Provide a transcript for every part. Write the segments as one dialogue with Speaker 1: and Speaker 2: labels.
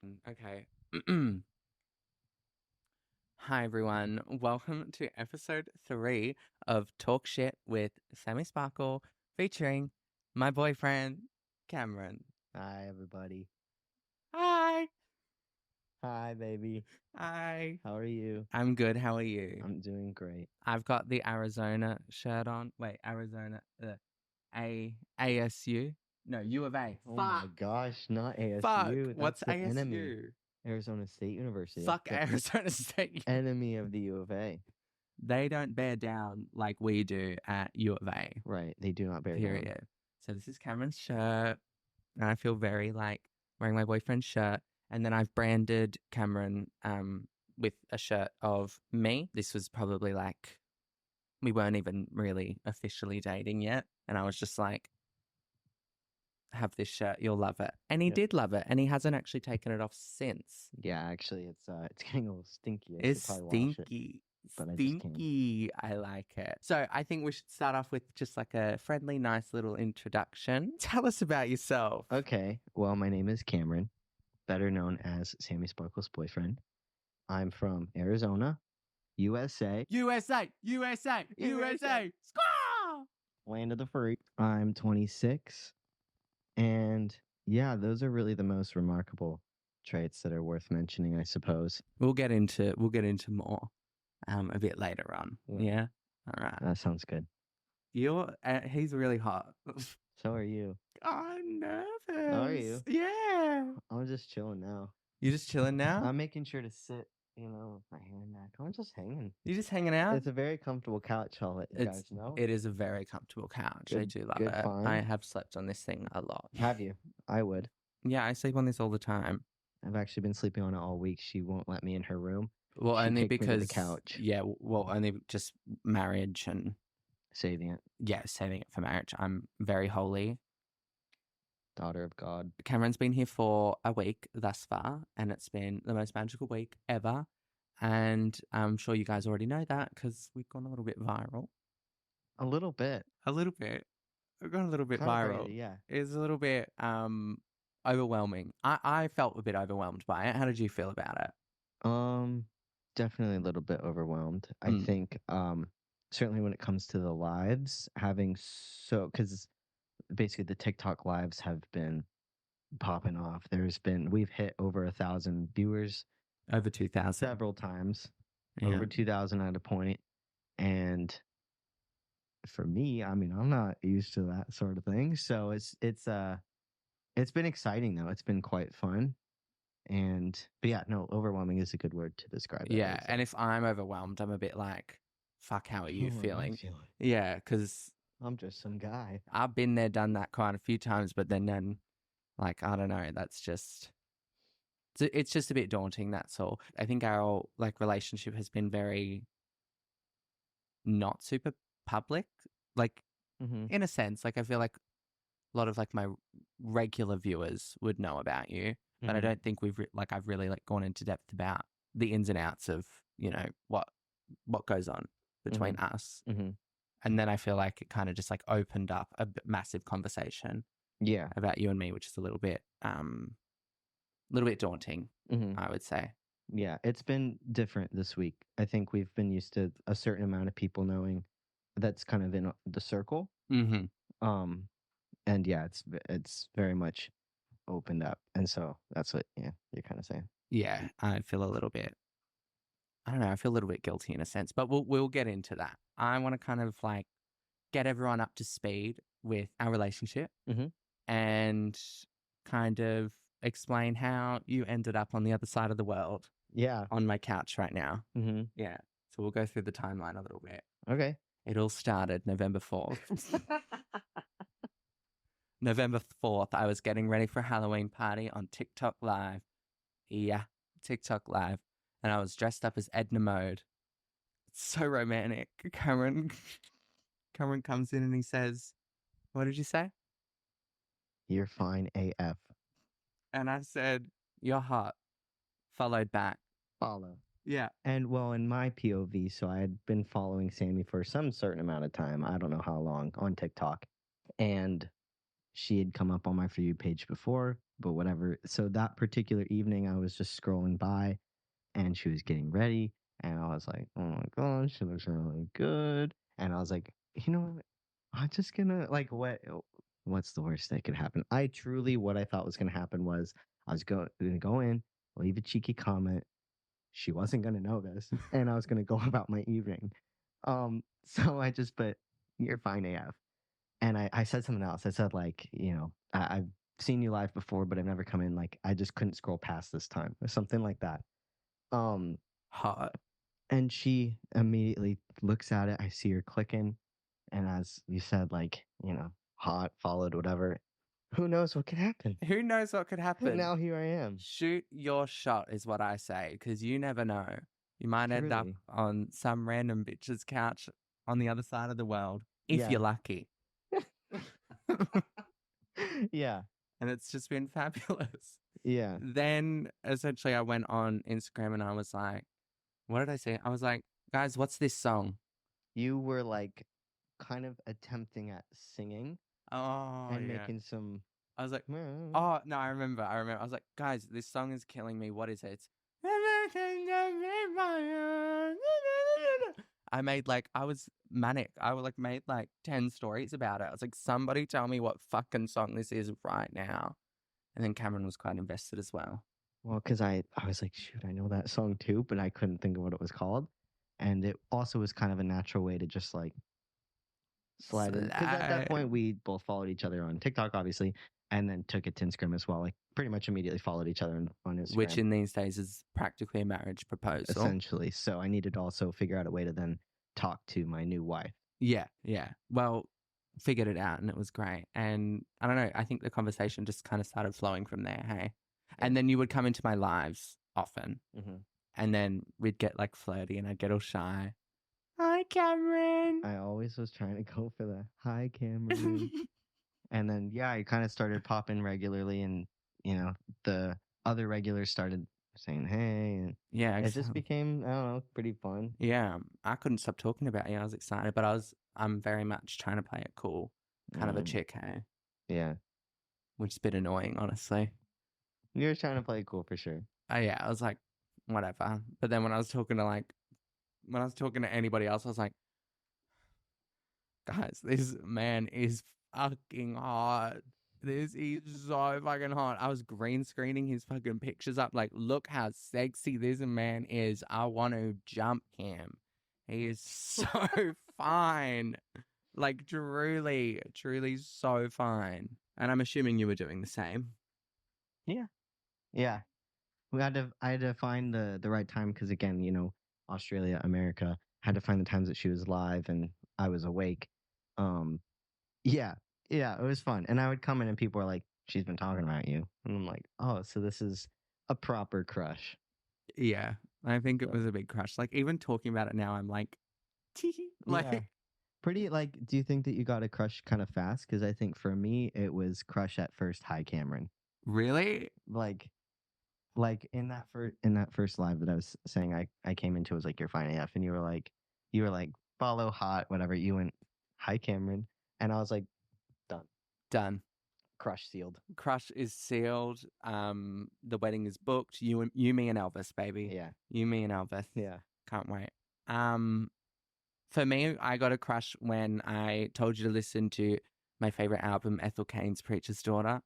Speaker 1: Okay. Hi, everyone. Welcome to episode 3 of Talk Shit with Sammy Sparkle featuring my boyfriend, Cameron.
Speaker 2: Hi, everybody.
Speaker 1: Hi.
Speaker 2: Hi, baby.
Speaker 1: Hi.
Speaker 2: How are you?
Speaker 1: I'm good. How are you?
Speaker 2: I'm doing great.
Speaker 1: I've got the Arizona shirt on. Wait, Arizona. ASU? No, U of A.
Speaker 2: Oh my gosh, not ASU.
Speaker 1: Fuck.
Speaker 2: That's
Speaker 1: What's
Speaker 2: the
Speaker 1: ASU?
Speaker 2: enemy. Arizona State University.
Speaker 1: Fuck
Speaker 2: That's
Speaker 1: Arizona State.
Speaker 2: the enemy of the U of A.
Speaker 1: They don't bear down like we do at U of A.
Speaker 2: Right. They do not bear
Speaker 1: Period.
Speaker 2: down.
Speaker 1: So this is Cameron's shirt, and I feel very like wearing my boyfriend's shirt. And then I've branded Cameron with a shirt of me. This was probably like we weren't even really officially dating yet, and I was just like, "Have this shirt, you'll love it." And he did love it, and he hasn't actually taken it off since.
Speaker 2: Yeah, actually, it's getting a little stinky. I
Speaker 1: It's
Speaker 2: should probably wash it.
Speaker 1: stinky.
Speaker 2: But I just can't.
Speaker 1: Stinky. I like it. So I think we should start off with just like a friendly, nice little introduction. Tell us about yourself.
Speaker 2: Okay. Well, my name is Cameron, better known as Sammy Sparkle's boyfriend. I'm from Arizona, USA.
Speaker 1: USA, USA, USA. Squaw!
Speaker 2: Land of the free. I'm 26. And yeah, those are really the most remarkable traits that are worth mentioning, I suppose.
Speaker 1: We'll get into more a bit later on. Yeah. All right.
Speaker 2: That sounds good.
Speaker 1: He's really hot.
Speaker 2: So are you.
Speaker 1: I'm nervous.
Speaker 2: Are you?
Speaker 1: Yeah.
Speaker 2: I'm just chilling now.
Speaker 1: You just chilling now?
Speaker 2: I'm making sure to sit, with my hand back. I'm just hanging.
Speaker 1: You just hanging out?
Speaker 2: It's a very comfortable couch, I'll let you guys know.
Speaker 1: It is a very comfortable couch. I do love it.
Speaker 2: Find.
Speaker 1: I have slept on this thing a lot.
Speaker 2: Have you? I would.
Speaker 1: Yeah, I sleep on this all the time.
Speaker 2: I've actually been sleeping on it all week. She won't let me in her room.
Speaker 1: Well,
Speaker 2: She
Speaker 1: only
Speaker 2: kicked me to
Speaker 1: because
Speaker 2: the couch.
Speaker 1: Yeah, well, only just marriage and
Speaker 2: Saving it.
Speaker 1: yeah, saving it for marriage. I'm very holy.
Speaker 2: Daughter of God.
Speaker 1: Cameron's been here for a week thus far, and it's been the most magical week ever. And I'm sure you guys already know that because we've gone a little bit viral.
Speaker 2: A little bit.
Speaker 1: A little bit. We've gone a little bit
Speaker 2: Kind of
Speaker 1: viral.
Speaker 2: crazy, yeah.
Speaker 1: It's a little bit overwhelming. I felt a bit overwhelmed by it. How did you feel about it?
Speaker 2: Definitely a little bit overwhelmed. I think certainly when it comes to the lives, because basically the TikTok lives have been popping off. We've hit over 1,000 viewers,
Speaker 1: over 2,000
Speaker 2: several times,
Speaker 1: yeah.
Speaker 2: over 2,000 at a point. And for me, I mean, I'm not used to that sort of thing. So it's been exciting though. It's been quite fun. But yeah, no, overwhelming is a good word to describe it.
Speaker 1: Yeah, and if I'm overwhelmed, I'm a bit like, fuck, how are you feeling?
Speaker 2: Feeling?
Speaker 1: Yeah, because
Speaker 2: I'm just some guy.
Speaker 1: I've been there, done that quite a few times, but then like, I don't know, it's just a bit daunting, that's all. I think our like relationship has been very not super public, like in a sense. Like I feel like a lot of like my regular viewers would know about you, but I don't think I've really like gone into depth about the ins and outs of what goes on between us. And then I feel like it kind of just like opened up a massive conversation about you and me, which is a little bit daunting, I would say.
Speaker 2: Yeah, it's been different this week. I think we've been used to a certain amount of people knowing that's kind of in the circle. And yeah, it's very much opened up. And so that's what you're kind of saying.
Speaker 1: Yeah, I feel a little bit, I don't know, I feel a little bit guilty in a sense, but we'll get into that. I want to kind of like get everyone up to speed with our relationship and kind of explain how you ended up on the other side of the world.
Speaker 2: Yeah.
Speaker 1: On my couch right now. Yeah. So we'll go through the timeline a little bit.
Speaker 2: Okay.
Speaker 1: It all started November 4th. November 4th, I was getting ready for a Halloween party on TikTok Live. Yeah, TikTok Live. And I was dressed up as Edna Mode. It's so romantic. Cameron comes in and he says, what did you say?
Speaker 2: You're fine AF.
Speaker 1: And I said, you're hot. Followed back.
Speaker 2: Follow.
Speaker 1: Yeah.
Speaker 2: And well, in my POV, so I had been following Sammy for some certain amount of time. I don't know how long on TikTok. And she had come up on my For You page before, but whatever. So that particular evening, I was just scrolling by and she was getting ready. And I was like, oh my gosh, she looks really good. And I was like, you know what? I'm just gonna, like, what's the worst that could happen? What I thought was gonna happen was I was gonna go in, leave a cheeky comment. She wasn't gonna know this, and I was gonna go about my evening. So I just put, "You're fine AF." And I said something else. I said, like, I've seen you live before, but I've never come in. Like, I just couldn't scroll past this time, or something like that. Um,
Speaker 1: Hot.
Speaker 2: and she immediately looks at it. I see her clicking, and as you said, like, hot followed whatever. Who knows what could happen?
Speaker 1: Who knows what could happen?
Speaker 2: Now here I am.
Speaker 1: Shoot your shot is what I say, because you never know. You might end up
Speaker 2: Truly.
Speaker 1: on some random bitch's couch on the other side of the world, if
Speaker 2: Yeah.
Speaker 1: you're lucky.
Speaker 2: Yeah.
Speaker 1: And it's just been fabulous.
Speaker 2: Yeah.
Speaker 1: Then essentially I went on Instagram and I was like, what did I say? I was like, guys, what's this song?
Speaker 2: You were like kind of attempting at singing
Speaker 1: Oh,
Speaker 2: and
Speaker 1: yeah.
Speaker 2: making some.
Speaker 1: I was like, oh, no, I remember. I was like, guys, this song is killing me. What is it? It's I was manic. I made like 10 stories about it. I was like, somebody tell me what fucking song this is right now. And then Cameron was quite invested as well.
Speaker 2: Well, because I was like, shoot, I know that song too, but I couldn't think of what it was called. And it also was kind of a natural way to just like slide in. Because at that point, we both followed each other on TikTok, obviously, and then took it to Instagram as well. Like pretty much immediately followed each other on Instagram.
Speaker 1: Which in these days is practically a marriage proposal.
Speaker 2: Essentially. So I needed to also figure out a way to then talk to my new wife.
Speaker 1: Yeah, yeah. Well, figured it out and it was great. And I don't know, I think the conversation just kind of started flowing from there, hey? Yeah. And then you would come into my lives often. Mm-hmm. And then we'd get like flirty and I'd get all shy. Hi, Cameron.
Speaker 2: I always was trying to go for the hi, Cameron. And then, yeah, I kind of started popping regularly and, the other regulars started saying hey. And
Speaker 1: yeah,
Speaker 2: exactly. It just became, I don't know, pretty fun.
Speaker 1: Yeah, I couldn't stop talking about you. I was excited, but I'm very much trying to play it cool. Kind of a chick, hey?
Speaker 2: Yeah.
Speaker 1: Which is a bit annoying, honestly.
Speaker 2: You were trying to play it cool for sure.
Speaker 1: Yeah, I was like, whatever. But then when I was talking to anybody else, I was like, guys, this man is fucking hot. This is so fucking hot. I was green screening his fucking pictures up. Like, look how sexy this man is. I want to jump him. He is so fine. Like, truly, truly so fine. And I'm assuming you were doing the same.
Speaker 2: Yeah. Yeah. I had to find the right time because, again, Australia, America, had to find the times that she was live and I was awake. Yeah, it was fun. And I would come in and people were like, she's been talking about you. And I'm like, oh, so this is a proper crush.
Speaker 1: Yeah, I think it was a big crush. Like, even talking about it now, I'm like, like,
Speaker 2: yeah. Pretty, like, do you think that you got a crush kind of fast? Because I think for me, it was crush at first. Hi, Cameron.
Speaker 1: Really?
Speaker 2: Like in that first live that I was saying, I came into, it was like, you're fine AF. And you were like, follow hot, whatever. You went, hi, Cameron. And I was like, done. Crush sealed.
Speaker 1: Crush is sealed. The wedding is booked. You, me, and Elvis, baby.
Speaker 2: Yeah.
Speaker 1: You, me, and Elvis.
Speaker 2: Yeah.
Speaker 1: Can't wait. For me, I got a crush when I told you to listen to my favorite album, Ethel Cain's Preacher's Daughter.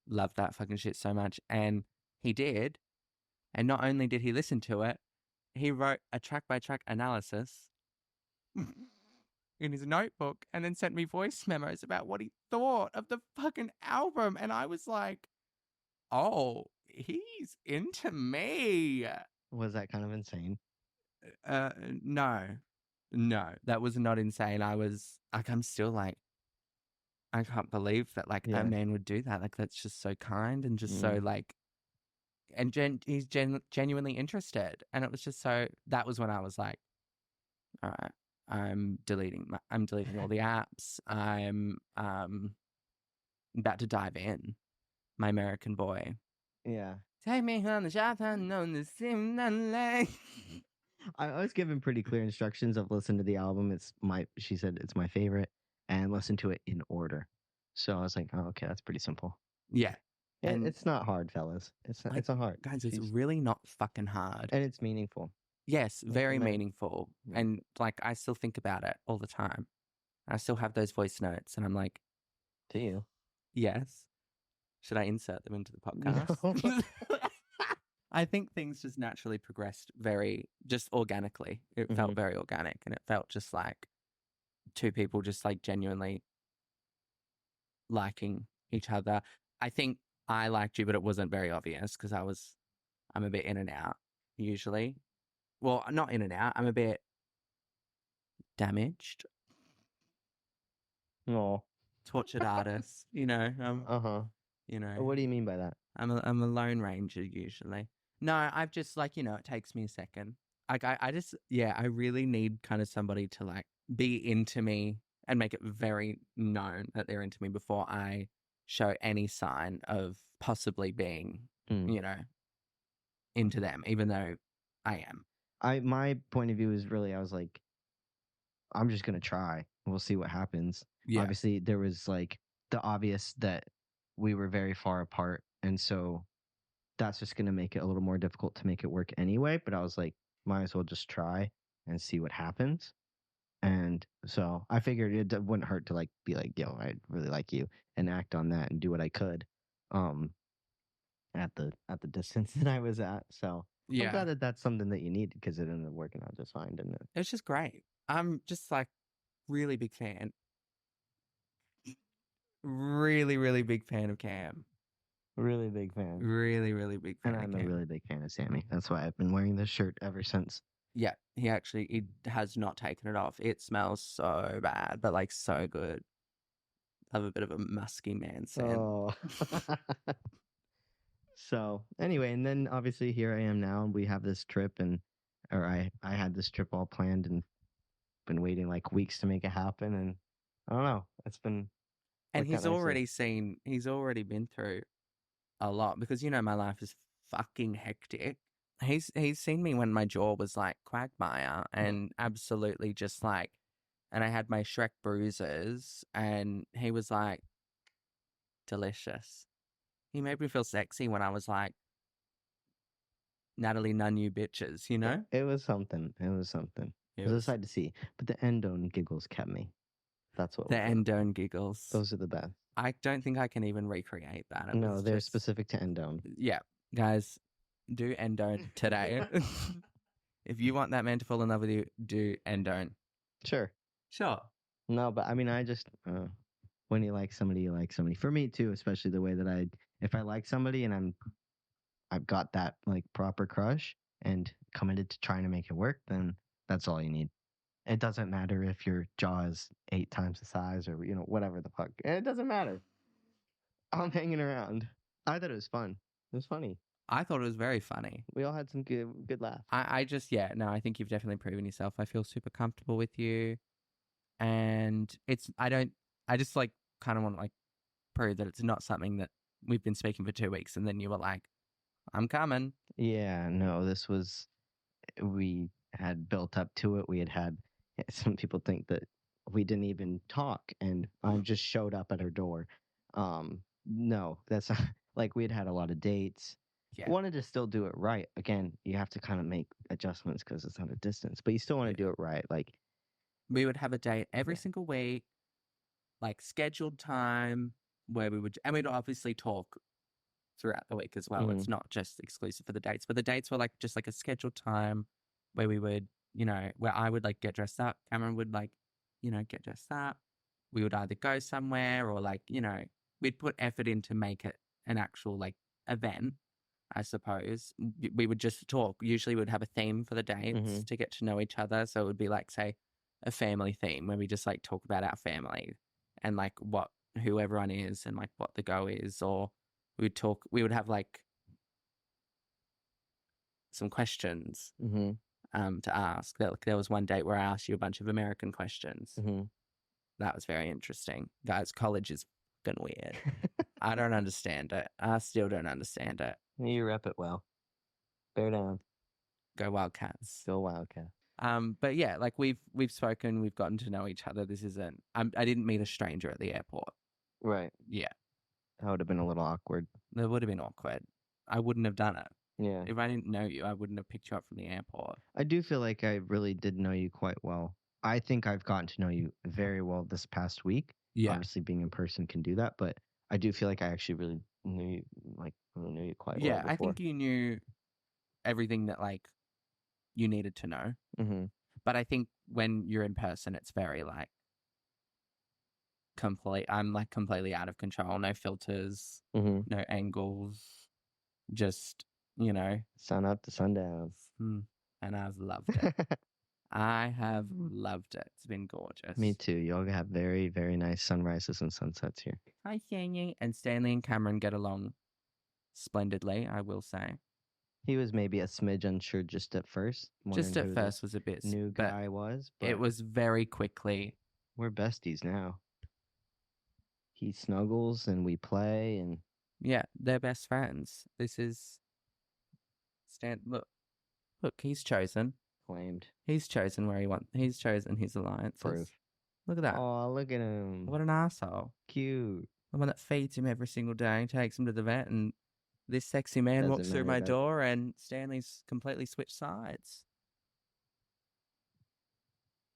Speaker 1: Loved that fucking shit so much. And he did. And not only did he listen to it, he wrote a track-by-track analysis in his notebook and then sent me voice memos about what he thought of the fucking album. And I was like, oh, he's into me.
Speaker 2: Was that kind of insane?
Speaker 1: No, that was not insane. I was like, I'm still like, I can't believe that like a man would do that. Like, that's just so kind and just so like, and he's genuinely interested. And it was just so, that was when I was like, all right, I'm deleting all the apps. I'm about to dive in. My American boy.
Speaker 2: Yeah.
Speaker 1: Take me on the shop on the sim.
Speaker 2: I was given pretty clear instructions of listen to the album. She said it's my favorite, and listen to it in order. So I was like, oh, okay, that's pretty simple.
Speaker 1: Yeah. And
Speaker 2: It's not hard, fellas. It's not,
Speaker 1: like,
Speaker 2: it's not hard.
Speaker 1: guys, it's
Speaker 2: She's
Speaker 1: really not fucking hard.
Speaker 2: and it's meaningful.
Speaker 1: Yes, very
Speaker 2: And
Speaker 1: meaningful. And like, I still think about it all the time. I still have those voice notes, and I'm like,
Speaker 2: to you.
Speaker 1: yes. Should I insert them into the
Speaker 2: No.
Speaker 1: podcast? I think things just naturally progressed just organically. It felt very organic, and it felt just like two people just like genuinely liking each other. I think I liked you, but it wasn't very obvious because I'm a bit in and out usually. Well, not in and out. I'm a bit damaged,
Speaker 2: No.
Speaker 1: tortured artist.
Speaker 2: Uh-huh.
Speaker 1: You know,
Speaker 2: What do you mean by that?
Speaker 1: I'm a lone ranger usually. No, I've just like it takes me a second. Like I just I really need kind of somebody to like be into me and make it very known that they're into me before I show any sign of possibly being
Speaker 2: Mm.
Speaker 1: into them, even though I am.
Speaker 2: My point of view is really I was like, I'm just gonna try. We'll see what happens.
Speaker 1: Yeah,
Speaker 2: Obviously, there was like the obvious that we were very far apart, and so that's just gonna make it a little more difficult to make it work anyway. But I was like, might as well just try and see what happens. And so I figured it wouldn't hurt to like be like, yo, I really like you, and act on that and do what I could, um, at the distance that I was at. So I'm
Speaker 1: yeah.
Speaker 2: glad that that's something that you needed because it ended up working out just fine, didn't it?
Speaker 1: It's just great. I'm just like really big fan. Really, really big fan of Cam.
Speaker 2: Really big fan.
Speaker 1: Really, really big
Speaker 2: And
Speaker 1: fan of
Speaker 2: I'm a
Speaker 1: Cam.
Speaker 2: really big fan of Sammy. That's why I've been wearing this shirt ever since.
Speaker 1: Yeah, he has not taken it off. It smells so bad, but like so good. I have a bit of a musky man scent.
Speaker 2: Oh. So anyway, and then obviously here I am now, and we have this trip, or I had this trip all planned and been waiting like weeks to make it happen, and I don't know, it's been
Speaker 1: And
Speaker 2: worked out nicely.
Speaker 1: he's already been through a lot because my life is fucking hectic. He's seen me when my jaw was like quagmire and absolutely just like, and I had my Shrek bruises, and he was like, delicious. He made me feel sexy when I was like, Natalie, none you bitches, you know?
Speaker 2: It was something. It was something. It was a sight to see. But the endone giggles kept me. That's what
Speaker 1: the
Speaker 2: was it.
Speaker 1: endone giggles.
Speaker 2: Those are the best.
Speaker 1: I don't think I can even recreate that.
Speaker 2: No, they're specific to endone.
Speaker 1: Yeah, guys, do endone today. If you want that man to fall in love with you, do endone.
Speaker 2: Sure.
Speaker 1: Sure.
Speaker 2: No, but I mean, I just when you like somebody, you like somebody. For me too, especially the way that if I like somebody and I've got that like proper crush and committed to trying to make it work, then that's all you need. It doesn't matter if your jaw is 8 times the size or whatever the fuck. It doesn't matter. I'm hanging around. I thought it was fun. It was funny.
Speaker 1: I thought it was very funny.
Speaker 2: We all had some good laughs.
Speaker 1: I think you've definitely proven yourself. I feel super comfortable with you. And I just like kind of want to like prove that it's not something that we've been speaking for 2 weeks and then you were like, I'm coming.
Speaker 2: Yeah, no, we had built up to it. We had some people think that we didn't even talk and I just showed up at her door. No, that's not like we had a lot of dates.
Speaker 1: Yeah.
Speaker 2: Wanted to still do it right. Again, you have to kind of make adjustments because it's at a distance, but you still want to do it right. Like
Speaker 1: we would have a date every single week, like scheduled time where and we'd obviously talk throughout the week as well. It's not just exclusive for the dates, but the dates were like just like a scheduled time where we would, where I would like get dressed up. Cameron would like, get dressed up. We would either go somewhere or like, we'd put effort in to make it an actual like event, I suppose. We would just talk. Usually we'd have a theme for the dates to get to know each other. So it would be like, say, a family theme where we just like talk about our family and like who everyone is and like what the go is, or we would have like some questions to ask. There was one date where I asked you a bunch of American questions. That was very interesting. Guys, college is fucking weird. I don't understand it. I still don't understand it.
Speaker 2: You rep it well. Bear down.
Speaker 1: Go Wildcats.
Speaker 2: Go Wildcats.
Speaker 1: But yeah, like we've spoken, we've gotten to know each other. This isn't. I didn't meet a stranger at the airport.
Speaker 2: Right.
Speaker 1: Yeah,
Speaker 2: That would have been a little awkward.
Speaker 1: that would have been awkward. I wouldn't have done it.
Speaker 2: Yeah.
Speaker 1: If I didn't know you, I wouldn't have picked you up from the airport.
Speaker 2: I do feel like I really did know you quite well. I think I've gotten to know you very well this past week.
Speaker 1: Yeah.
Speaker 2: Obviously, being in person can do that, but I do feel like I actually really knew you quite well
Speaker 1: Yeah, I
Speaker 2: before.
Speaker 1: think you knew everything that like you needed to know.
Speaker 2: Mm-hmm.
Speaker 1: But I think when you're in person, it's very like complete. I'm like completely out of control. No filters,
Speaker 2: Mm-hmm.
Speaker 1: no angles. Just
Speaker 2: Sun up to sundown.
Speaker 1: And I've loved it. I have loved it. It's been gorgeous.
Speaker 2: Me too. You all have very, very nice sunrises and sunsets here.
Speaker 1: Hi, Stanley. And Stanley and Cameron get along splendidly, I will say.
Speaker 2: He was maybe a smidge unsure just at first.
Speaker 1: Just at first was a bit.
Speaker 2: New guy was, but
Speaker 1: it was very quickly.
Speaker 2: We're besties now. He snuggles and we play and
Speaker 1: yeah, they're best friends. This is Stan. Look, he's chosen.
Speaker 2: Claimed.
Speaker 1: He's chosen where he wants. He's chosen his alliances.
Speaker 2: Proof.
Speaker 1: Look at that.
Speaker 2: Oh, look at him.
Speaker 1: What an asshole.
Speaker 2: Cute.
Speaker 1: The one that feeds him every single day, takes him to the vet, and this sexy man walks through my door, and Stanley's completely switched sides.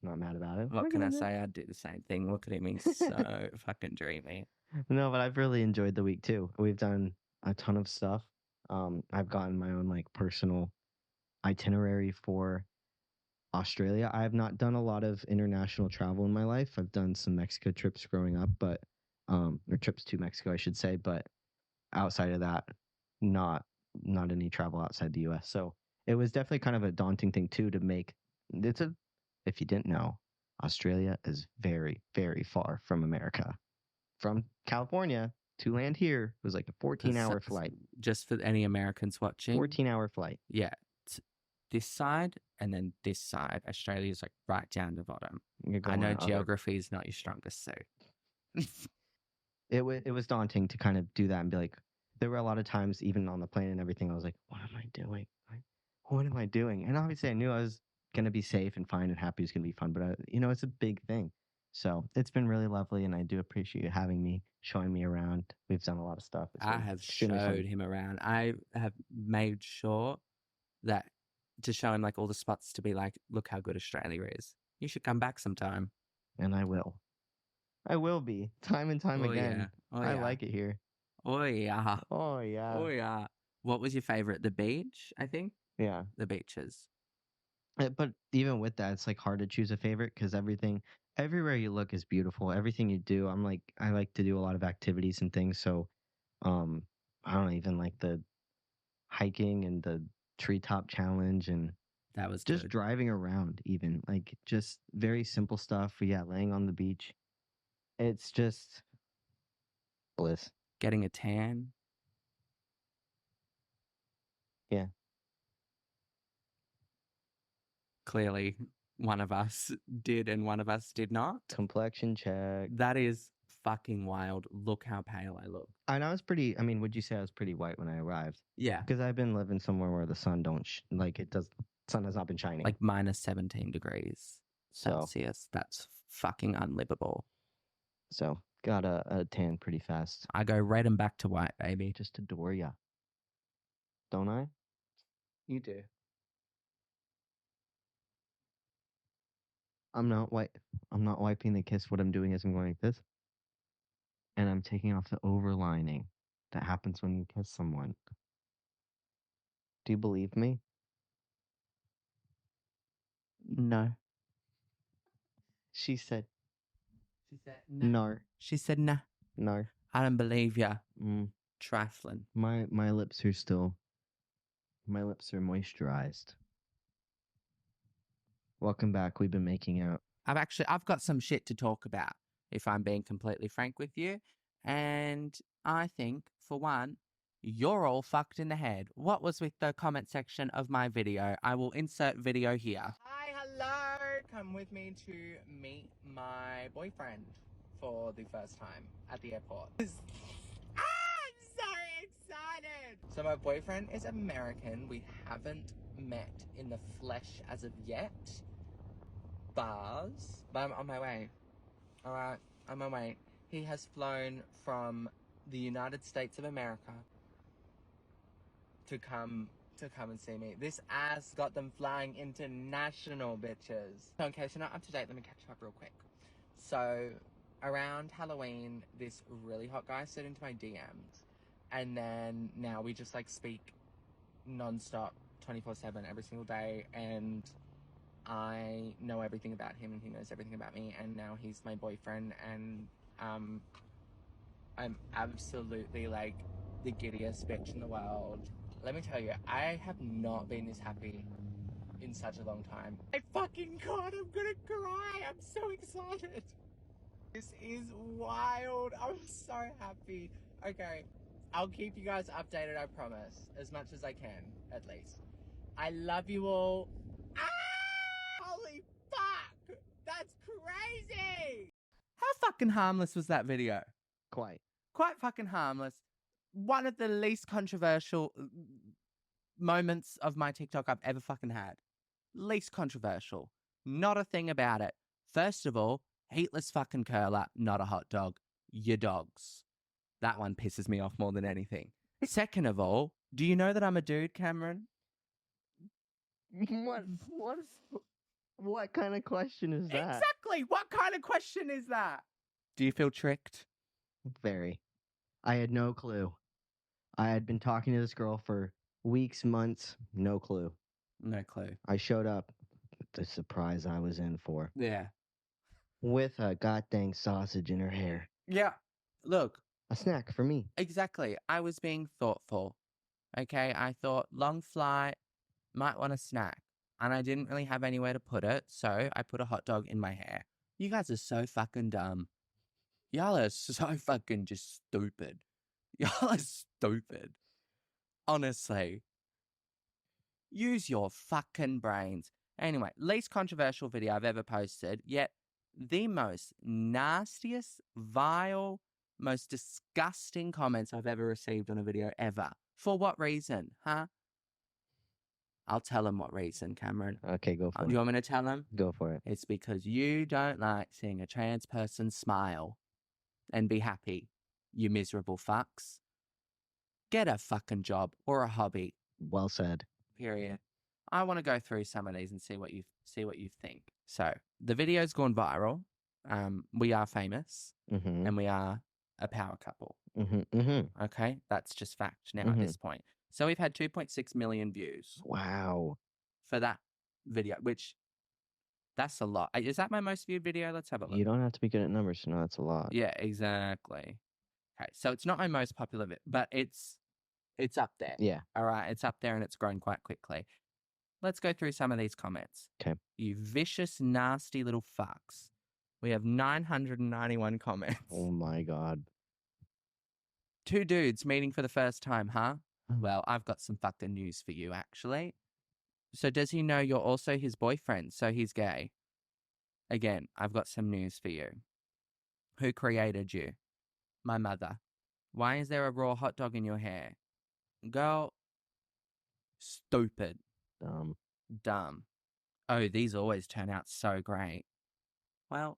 Speaker 2: Not mad about it.
Speaker 1: What can I say? I'd do the same thing. Look at him. He's so fucking dreamy.
Speaker 2: No, but I've really enjoyed the week too. We've done a ton of stuff. I've gotten my own like personal itinerary for Australia. I have not done a lot of international travel in my life. I've done some Mexico trips growing up, but or trips to Mexico, I should say, but outside of that, not any travel outside the US. So it was definitely kind of a daunting thing too to make. If you didn't know, Australia is very, very far from America. From California to land here was like a 14-hour flight.
Speaker 1: Just for any Americans watching.
Speaker 2: 14-hour flight.
Speaker 1: Yeah. This side and then this side. Australia's like right down the bottom. I know geography is not your strongest suit.
Speaker 2: It was daunting to kind of do that and be like, there were a lot of times even on the plane and everything, I was like, what am I doing? What am I doing? And obviously I knew I was going to be safe and fine and happy. It's going to be fun, but it's a big thing. So it's been really lovely, and I do appreciate you having me, showing me around. We've done a lot of stuff.
Speaker 1: I have showed him around. I have made sure that to show him like all the spots to be like, look how good Australia is. You should come back sometime.
Speaker 2: And I will. I will be time and time again.
Speaker 1: Yeah.
Speaker 2: I like it here.
Speaker 1: Oh yeah.
Speaker 2: Oh yeah.
Speaker 1: Oh yeah. What was your favorite? The beach, I think.
Speaker 2: Yeah.
Speaker 1: The beaches.
Speaker 2: But even with that, it's like hard to choose a favorite because everywhere you look is beautiful. Everything you do, I like to do a lot of activities and things. So, I don't know, even like the hiking and the treetop challenge and
Speaker 1: that was
Speaker 2: just
Speaker 1: good.
Speaker 2: Driving around, even like just very simple stuff. Yeah, laying on the beach. It's just bliss.
Speaker 1: Getting a tan.
Speaker 2: Yeah.
Speaker 1: Clearly, one of us did and one of us did not.
Speaker 2: Complexion check.
Speaker 1: That is fucking wild. Look how pale I look.
Speaker 2: And would you say I was pretty white when I arrived?
Speaker 1: Yeah.
Speaker 2: Because I've been living somewhere where the sun sun has not been shining.
Speaker 1: Like minus 17 degrees Celsius. That's fucking unlivable.
Speaker 2: So got a tan pretty fast.
Speaker 1: I go red and back to white, baby.
Speaker 2: Just adore ya. Don't I?
Speaker 1: You do.
Speaker 2: I'm not wiping the kiss. What I'm doing is I'm going like this. And I'm taking off the overlining that happens when you kiss someone. Do you believe me?
Speaker 1: No.
Speaker 2: She said
Speaker 1: no.
Speaker 2: Nar.
Speaker 1: She said nah.
Speaker 2: Nar.
Speaker 1: I don't believe ya. Trifling.
Speaker 2: My lips are moisturized. Welcome back. We've been making out.
Speaker 1: I've got some shit to talk about, if I'm being completely frank with you. And I think, for one, you're all fucked in the head. What was with the comment section of my video? I will insert video here. Hi, hello. Come with me to meet my boyfriend for the first time at the airport. I'm so excited. So my boyfriend is American. We haven't met in the flesh as of yet. But I'm on my way. Alright, I'm on my way. He has flown from the United States of America to come and see me. This ass got them flying international, bitches. So in case you're not up to date, let me catch you up real quick. So around Halloween, this really hot guy slid into my DMs, and then now we just like speak non-stop 24/7 every single day, and I know everything about him and he knows everything about me, and now he's my boyfriend, and I'm absolutely like the giddiest bitch in the world. Let me tell you, I have not been this happy in such a long time. My fucking God, I'm gonna cry. I'm so excited. This is wild. I'm so happy. Okay, I'll keep you guys updated, I promise. As much as I can, at least. I love you all. Ah! Holy fuck! That's crazy! How fucking harmless was that video? Quite fucking harmless. One of the least controversial moments of my TikTok I've ever fucking had. Least controversial. Not a thing about it. First of all, heatless fucking curler, not a hot dog. Your dogs. That one pisses me off more than anything. Second of all, do you know that I'm a dude, Cameron?
Speaker 2: What kind of question is that?
Speaker 1: Exactly. What kind of question is that? Do you feel tricked?
Speaker 2: Very. I had no clue. I had been talking to this girl for weeks, months, no clue.
Speaker 1: No clue.
Speaker 2: I showed up, the surprise I was in for,
Speaker 1: Yeah.
Speaker 2: with a goddamn sausage in her hair.
Speaker 1: Yeah. Look.
Speaker 2: A snack for me.
Speaker 1: Exactly. I was being thoughtful. Okay. I thought long flight, might want a snack. And I didn't really have anywhere to put it. So I put a hot dog in my hair. You guys are so fucking dumb. Y'all are so fucking just stupid. Y'all are stupid. Honestly. Use your fucking brains. Anyway, least controversial video I've ever posted, yet the most nastiest, vile, most disgusting comments I've ever received on a video ever. For what reason, huh? I'll tell him what reason, Cameron.
Speaker 2: Okay, go for it.
Speaker 1: Do you want me to tell him?
Speaker 2: Go for it.
Speaker 1: It's because you don't like seeing a trans person smile and be happy, you miserable fucks. Get a fucking job or a hobby.
Speaker 2: Well said.
Speaker 1: Period. I want to go through some of these and see what you think. So the video's gone viral. We are famous, and we are a power couple. Okay, that's just fact now at this point. So we've had 2.6 million views.
Speaker 2: Wow.
Speaker 1: For that video, which that's a lot. Is that my most viewed video? Let's have a look.
Speaker 2: You don't have to be good at numbers to know that's a lot.
Speaker 1: Yeah, exactly. Okay, so it's not my most popular but it's up there.
Speaker 2: Yeah.
Speaker 1: All right, it's up there and it's grown quite quickly. Let's go through some of these comments.
Speaker 2: Okay.
Speaker 1: You vicious, nasty little fucks. We have 991 comments.
Speaker 2: Oh my God.
Speaker 1: 2 dudes meeting for the first time, huh? Well, I've got some fucking news for you, actually. So does he know you're also his boyfriend, so he's gay? Again, I've got some news for you. Who created you? My mother. Why is there a raw hot dog in your hair? Girl, stupid. Dumb. Oh, these always turn out so great. Well,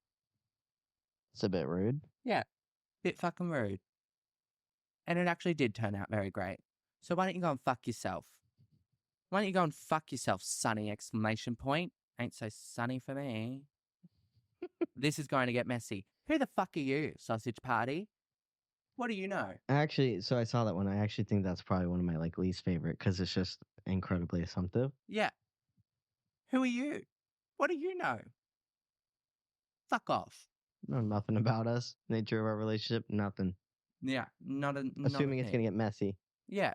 Speaker 2: it's a bit rude.
Speaker 1: Yeah, bit fucking rude. And it actually did turn out very great. So why don't you go and fuck yourself? Why don't you go and fuck yourself, Sunny, exclamation point. Ain't so sunny for me. This is going to get messy. Who the fuck are you, sausage party? What do you know?
Speaker 2: Actually, so I saw that one. I actually think that's probably one of my least favorite because it's just incredibly assumptive.
Speaker 1: Yeah. Who are you? What do you know? Fuck off.
Speaker 2: No, nothing about us. Nature of our relationship, nothing.
Speaker 1: Yeah,
Speaker 2: assuming it's gonna get messy.
Speaker 1: Yeah.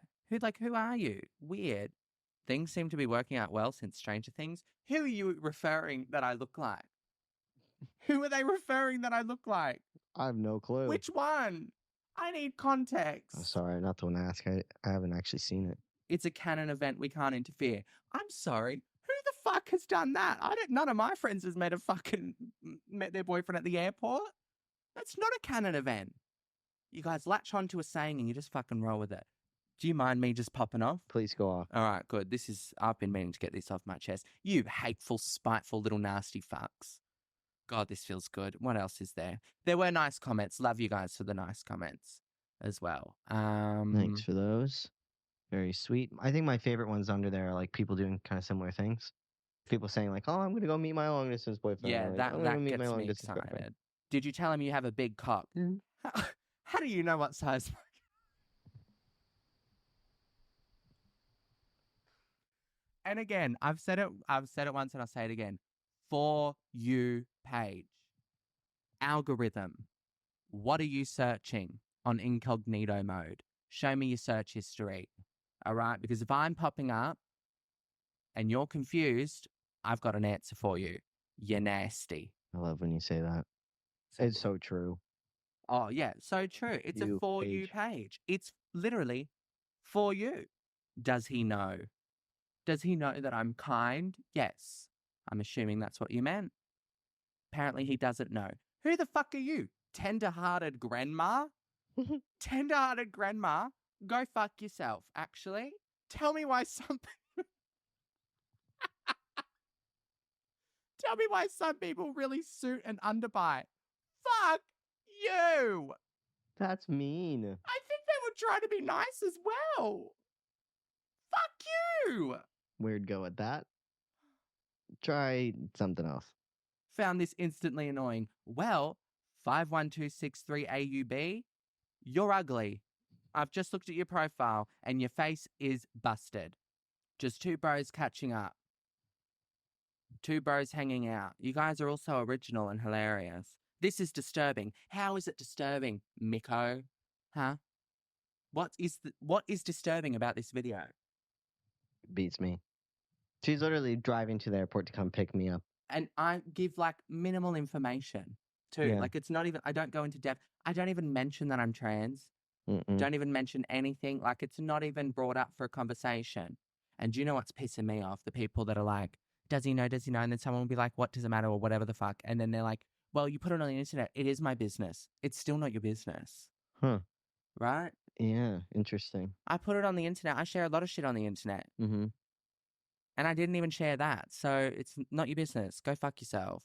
Speaker 1: Who are you? Weird. Things seem to be working out well since Stranger Things. Who are you referring that I look like? Who are they referring that I look like?
Speaker 2: I have no clue.
Speaker 1: Which one? I need context.
Speaker 2: I'm sorry, not the one to ask. I haven't actually seen it.
Speaker 1: It's a canon event. We can't interfere. I'm sorry. Who the fuck has done that? None of my friends has met their boyfriend at the airport. That's not a canon event. You guys latch onto a saying and you just fucking roll with it. Do you mind me just popping off?
Speaker 2: Please go off.
Speaker 1: All right, good. I've been meaning to get this off my chest. You hateful, spiteful little nasty fucks. God, this feels good. What else is there? There were nice comments. Love you guys for the nice comments as well.
Speaker 2: Thanks for those. Very sweet. I think my favorite ones under there are like people doing kind of similar things. People saying like, "Oh, I'm gonna go meet my long distance boyfriend,"
Speaker 1: Yeah,
Speaker 2: or like, "I'm gonna go
Speaker 1: that
Speaker 2: meet my
Speaker 1: gets
Speaker 2: long
Speaker 1: me
Speaker 2: distance girlfriend."
Speaker 1: excited. Did you tell him you have a big cock? How do you know what size? And again, I've said it once and I'll say it again. For you page. Algorithm. What are you searching on incognito mode? Show me your search history. All right? Because if I'm popping up and you're confused, I've got an answer for you. You're nasty.
Speaker 2: I love when you say that. It's so true.
Speaker 1: Oh, yeah. So true. It's a For You page. It's literally for you. Does he know? Does he know that I'm kind? Yes. I'm assuming that's what you meant. Apparently he doesn't know. Who the fuck are you? Tender-hearted grandma? Tender-hearted grandma? Go fuck yourself, actually. Tell me why some Tell me why some people really suit and underbuy. Fuck you!
Speaker 2: That's mean.
Speaker 1: I think they were trying to be nice as well. Fuck you!
Speaker 2: Weird go at that. Try something else.
Speaker 1: Found this instantly annoying. Well, 51263AUB, you're ugly. I've just looked at your profile and your face is busted. Just two bros catching up. Two bros hanging out. You guys are also original and hilarious. This is disturbing. How is it disturbing, Miko? Huh? What is disturbing about this video?
Speaker 2: Beats me. She's literally driving to the airport to come pick me up.
Speaker 1: And I give like minimal information too.
Speaker 2: Yeah.
Speaker 1: Like it's not even, I don't go into depth. I don't even mention that I'm trans. Don't even mention anything. Like it's not even brought up for a conversation. And do you know what's pissing me off? The people that are like, does he know? Does he know? And then someone will be like, what does it matter? Or whatever the fuck. And then they're like, well, you put it on the internet. It is my business. It's still not your business.
Speaker 2: Huh.
Speaker 1: Right?
Speaker 2: Yeah. Interesting.
Speaker 1: I put it on the internet. I share a lot of shit on the internet.
Speaker 2: Mm-hmm.
Speaker 1: And I didn't even share that. So it's not your business. Go fuck yourself.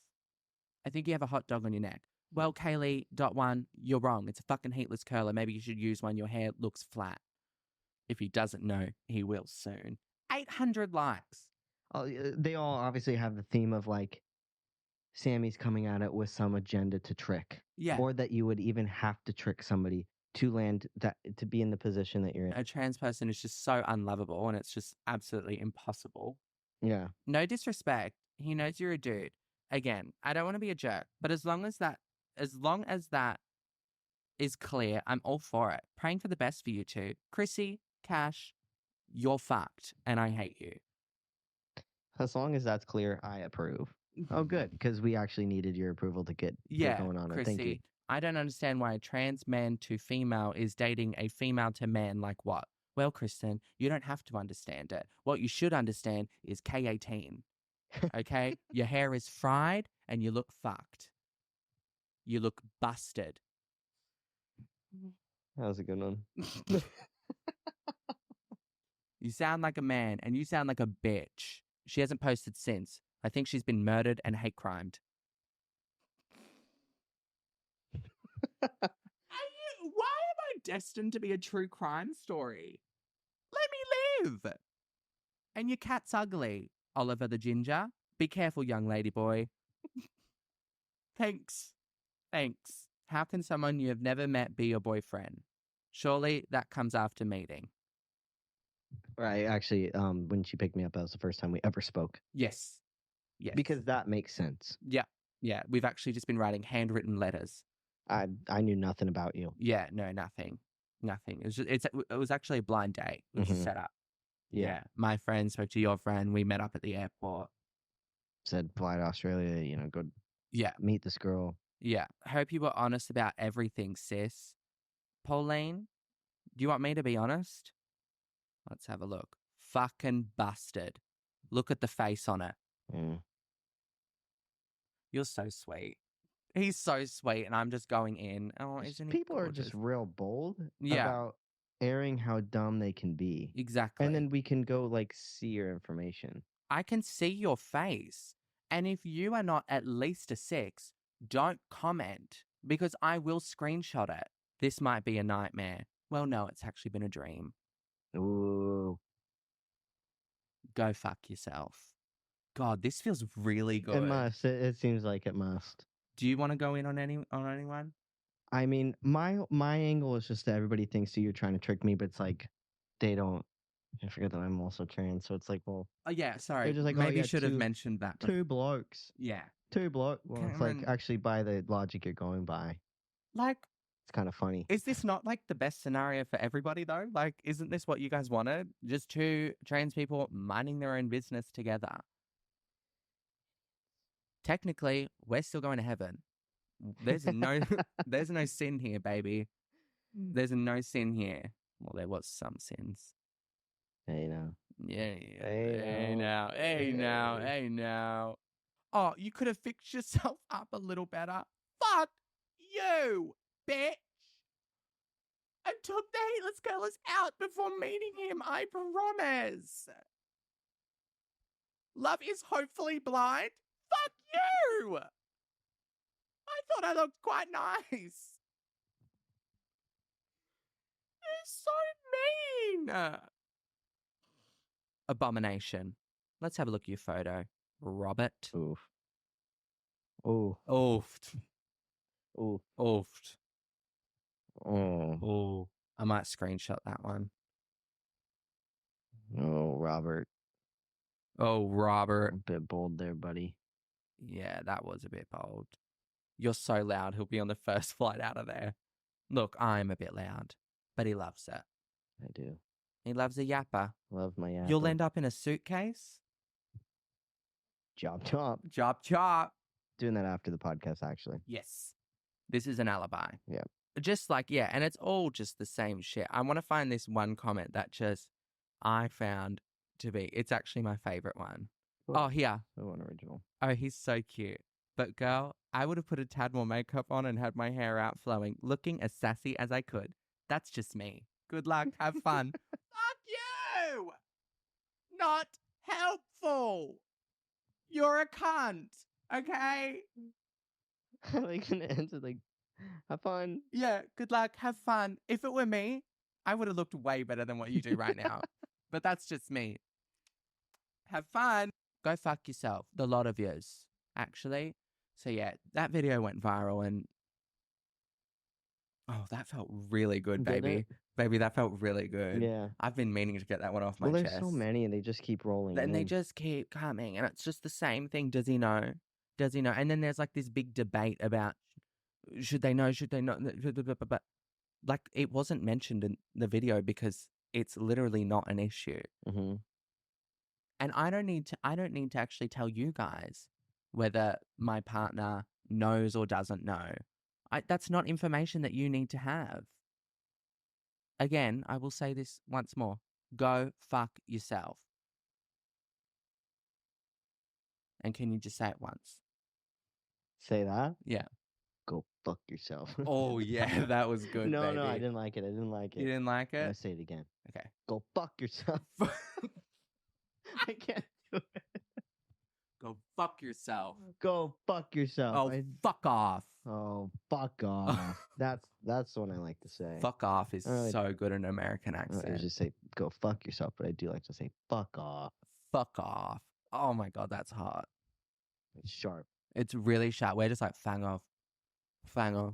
Speaker 1: I think you have a hot dog on your neck. Well, Kaylee.1, you're wrong. It's a fucking heatless curler. Maybe you should use one. Your hair looks flat. If he doesn't know, he will soon. 800 likes.
Speaker 2: Oh, they all obviously have the theme of like Sammy's coming at it with some agenda to trick.
Speaker 1: Yeah.
Speaker 2: Or that you would even have to trick somebody to land that, to be in the position that you're in.
Speaker 1: A trans person is just so unlovable and it's just absolutely impossible.
Speaker 2: Yeah.
Speaker 1: No disrespect. He knows you're a dude. Again, I don't want to be a jerk, but as long as that is clear, I'm all for it. Praying for the best for you two. Chrissy, Cash, you're fucked and I hate you.
Speaker 2: As long as that's clear, I approve. Oh, good, because we actually needed your approval to get going on.
Speaker 1: Chrissy,
Speaker 2: Thank you.
Speaker 1: I don't understand why a trans man to female is dating a female to man like what? Well, Kristen, you don't have to understand it. What you should understand is K18. Okay? Your hair is fried and you look fucked. You look busted.
Speaker 2: That was a good one.
Speaker 1: You sound like a man and you sound like a bitch. She hasn't posted since. I think she's been murdered and hate crimed. Why am I destined to be a true crime story? Let me live. And your cat's ugly, Oliver the Ginger. Be careful, young lady boy. Thanks. How can someone you have never met be your boyfriend? Surely that comes after meeting.
Speaker 2: Right. Actually, when she picked me up, that was the first time we ever spoke.
Speaker 1: Yes.
Speaker 2: Because that makes sense.
Speaker 1: Yeah. We've actually just been writing handwritten letters.
Speaker 2: I knew nothing about you.
Speaker 1: Yeah. No, nothing. It was actually a blind date. It was just set up. Yeah. My friend spoke to your friend. We met up at the airport.
Speaker 2: Said fly to Australia. Go.
Speaker 1: Yeah.
Speaker 2: Meet this girl.
Speaker 1: Yeah. Hope you were honest about everything, sis. Pauline, do you want me to be honest? Let's have a look. Fucking busted. Look at the face on it.
Speaker 2: Mm.
Speaker 1: You're so sweet. He's so sweet, and I'm just going in. Oh, isn't he?
Speaker 2: People are just real bold about airing how dumb they can be.
Speaker 1: Exactly.
Speaker 2: And then we can go see your information.
Speaker 1: I can see your face. And if you are not at least a 6, don't comment because I will screenshot it. This might be a nightmare. Well, no, it's actually been a dream.
Speaker 2: Ooh.
Speaker 1: Go fuck yourself. God, this feels really good.
Speaker 2: It must. It seems like it must.
Speaker 1: Do you want to go in on anyone?
Speaker 2: I mean, my angle is just that everybody thinks that you're trying to trick me, but it's like they don't. I forget that I'm also trans, so it's like, well,
Speaker 1: Oh yeah, sorry.
Speaker 2: they're just like,
Speaker 1: Maybe
Speaker 2: oh, yeah,
Speaker 1: should have mentioned that.
Speaker 2: two blokes.
Speaker 1: Yeah.
Speaker 2: Two blokes. Well, it's like
Speaker 1: Cameron-
Speaker 2: actually by the logic you're going by.
Speaker 1: Like,
Speaker 2: It's kind of funny.
Speaker 1: is this not like the best scenario for everybody though? Like, isn't this what you guys wanted? Just two trans people minding their own business together. Technically, we're still going to heaven. There's no there's no sin here, baby. There's no sin here. Well, there was some sins.
Speaker 2: Hey now.
Speaker 1: Yeah.
Speaker 2: Hey now.
Speaker 1: Hey now. Oh, you could have fixed yourself up a little better. Fuck you, bitch. I took the heatless girls out before meeting him, I promise. Love is hopefully blind. Fuck you. I thought I looked quite nice. You're so mean. Abomination. Let's have a look at your photo. Robert.
Speaker 2: Oof. Ooh.
Speaker 1: Oofed.
Speaker 2: Ooh.
Speaker 1: Oofed.
Speaker 2: Oh.
Speaker 1: Oh. I might screenshot that one.
Speaker 2: Oh, Robert.
Speaker 1: Oh, Robert.
Speaker 2: A bit bold there, buddy.
Speaker 1: Yeah, that was a bit bold. You're so loud, he'll be on the first flight out of there. Look, I'm a bit loud, but he loves it.
Speaker 2: I do.
Speaker 1: He loves a yapper.
Speaker 2: Love my yapper.
Speaker 1: You'll end up in a suitcase.
Speaker 2: Chop chop.
Speaker 1: Chop chop.
Speaker 2: Doing that after the podcast, actually.
Speaker 1: Yes. This is an alibi.
Speaker 2: Yeah.
Speaker 1: Just like, yeah, and it's all just the same shit. I want to find this one comment that just I found to be, it's actually my favorite one. Oh, here.
Speaker 2: So unoriginal.
Speaker 1: Oh, he's so cute. But girl, I would have put a tad more makeup on and had my hair out flowing, looking as sassy as I could. That's just me. Good luck. Have fun. Fuck you! Not helpful. You're a cunt. Okay?
Speaker 2: How are they going to answer, like, have fun?
Speaker 1: Yeah, good luck. Have fun. If it were me, I would have looked way better than what you do right now. But that's just me. Have fun. Go fuck yourself. The lot of yous, actually. So yeah, that video went viral and oh, that felt really good,
Speaker 2: Did
Speaker 1: baby.
Speaker 2: it?
Speaker 1: Baby, that felt really good.
Speaker 2: Yeah.
Speaker 1: I've been meaning to get that one off my
Speaker 2: Well,
Speaker 1: chest.
Speaker 2: there's so many and they just keep rolling
Speaker 1: And they
Speaker 2: in.
Speaker 1: just keep coming. And it's just the same thing. Does he know? Does he know? And then there's like this big debate about should they know? Should they not? But like it wasn't mentioned in the video because it's literally not an issue.
Speaker 2: Mm-hmm.
Speaker 1: And I don't need to actually tell you guys whether my partner knows or doesn't know. That's not information that you need to have. Again, I will say this once more. Go fuck yourself. And can you just say it once?
Speaker 2: Say that?
Speaker 1: Yeah.
Speaker 2: Go fuck yourself.
Speaker 1: Oh, yeah, that was good,
Speaker 2: No,
Speaker 1: baby.
Speaker 2: no, I didn't like it. I didn't like it.
Speaker 1: You didn't like
Speaker 2: I'm
Speaker 1: it?
Speaker 2: gonna say it again.
Speaker 1: Okay.
Speaker 2: Go fuck yourself. I can't do it.
Speaker 1: Go fuck yourself.
Speaker 2: Go fuck yourself.
Speaker 1: Oh, fuck off.
Speaker 2: Oh, fuck off. That's the one I like to say.
Speaker 1: Fuck off is
Speaker 2: really-
Speaker 1: so good an American
Speaker 2: I
Speaker 1: accent.
Speaker 2: don't just say go fuck yourself, but I do like to say fuck off.
Speaker 1: Fuck off. Oh my God, that's hot.
Speaker 2: It's sharp.
Speaker 1: It's really sharp. We're just like fang off. Fang off.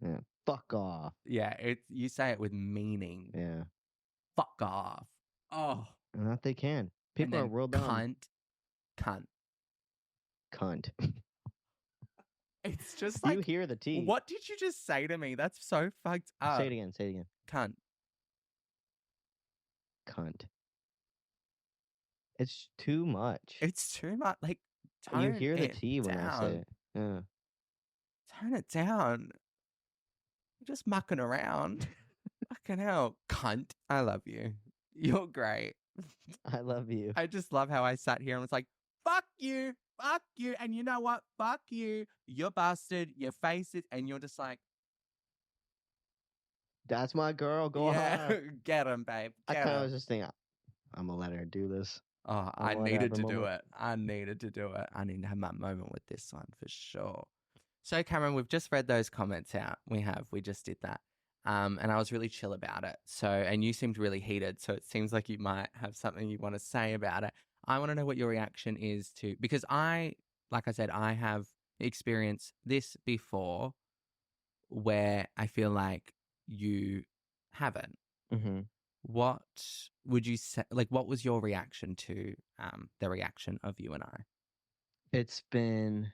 Speaker 2: Yeah. Fuck off.
Speaker 1: Yeah, you say it with meaning.
Speaker 2: Yeah.
Speaker 1: Fuck off. Oh.
Speaker 2: And that they can. People
Speaker 1: And
Speaker 2: are
Speaker 1: then
Speaker 2: real dumb.
Speaker 1: Cunt.
Speaker 2: Cunt.
Speaker 1: It's just like
Speaker 2: You hear the T.
Speaker 1: What did you just say to me? That's so fucked up.
Speaker 2: Say it again. Say it again.
Speaker 1: Cunt.
Speaker 2: Cunt. It's too much.
Speaker 1: It's too much. Like,
Speaker 2: You hear the
Speaker 1: it
Speaker 2: T when I say
Speaker 1: down.
Speaker 2: it. Yeah.
Speaker 1: Turn it down. You're just mucking around. Fucking hell. Cunt. I love you. You're great.
Speaker 2: I love you.
Speaker 1: I just love how I sat here and was like, fuck you. Fuck you. And you know what? Fuck you. You're busted. Your face is, and you're just like,
Speaker 2: That's my girl. Go
Speaker 1: yeah,
Speaker 2: on.
Speaker 1: get him, babe.
Speaker 2: I
Speaker 1: Get
Speaker 2: kind of
Speaker 1: him.
Speaker 2: was just thinking, I'm gonna let her do this.
Speaker 1: Oh, I needed
Speaker 2: whatever
Speaker 1: to do
Speaker 2: moment.
Speaker 1: it. I needed to do it. I need to have my moment with this one for sure. So, Cameron, we've just read those comments out. We just did that. And I was really chill about it. So, and you seemed really heated. So it seems like you might have something you want to say about it. I want to know what your reaction is to, because like I said, I have experienced this before where I feel like you haven't.
Speaker 2: Mm-hmm.
Speaker 1: What would you say? Like, what was your reaction to the reaction of you and I?
Speaker 2: It's been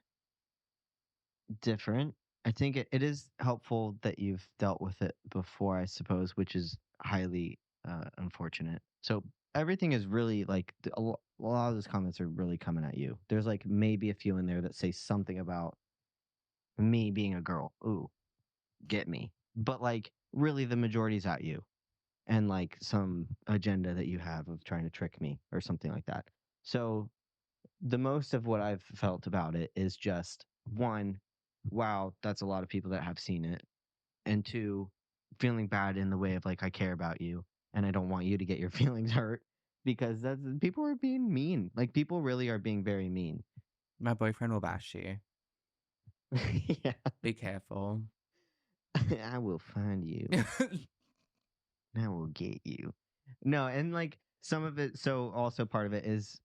Speaker 2: different. I think it is helpful that you've dealt with it before, I suppose, which is highly unfortunate. So everything is really like a lot of those comments are really coming at you. There's like maybe a few in there that say something about me being a girl. Ooh, get me. But like really the majority's at you and like some agenda that you have of trying to trick me or something like that. So the most of what I've felt about it is just one, wow, that's a lot of people that have seen it. And two, feeling bad in the way of like, I care about you and I don't want you to get your feelings hurt because that's people are being mean. Like people really are being very mean.
Speaker 1: My boyfriend will bash you.
Speaker 2: Yeah.
Speaker 1: Be careful.
Speaker 2: I will find you. I will get you. No, and like some of it, so also part of it is,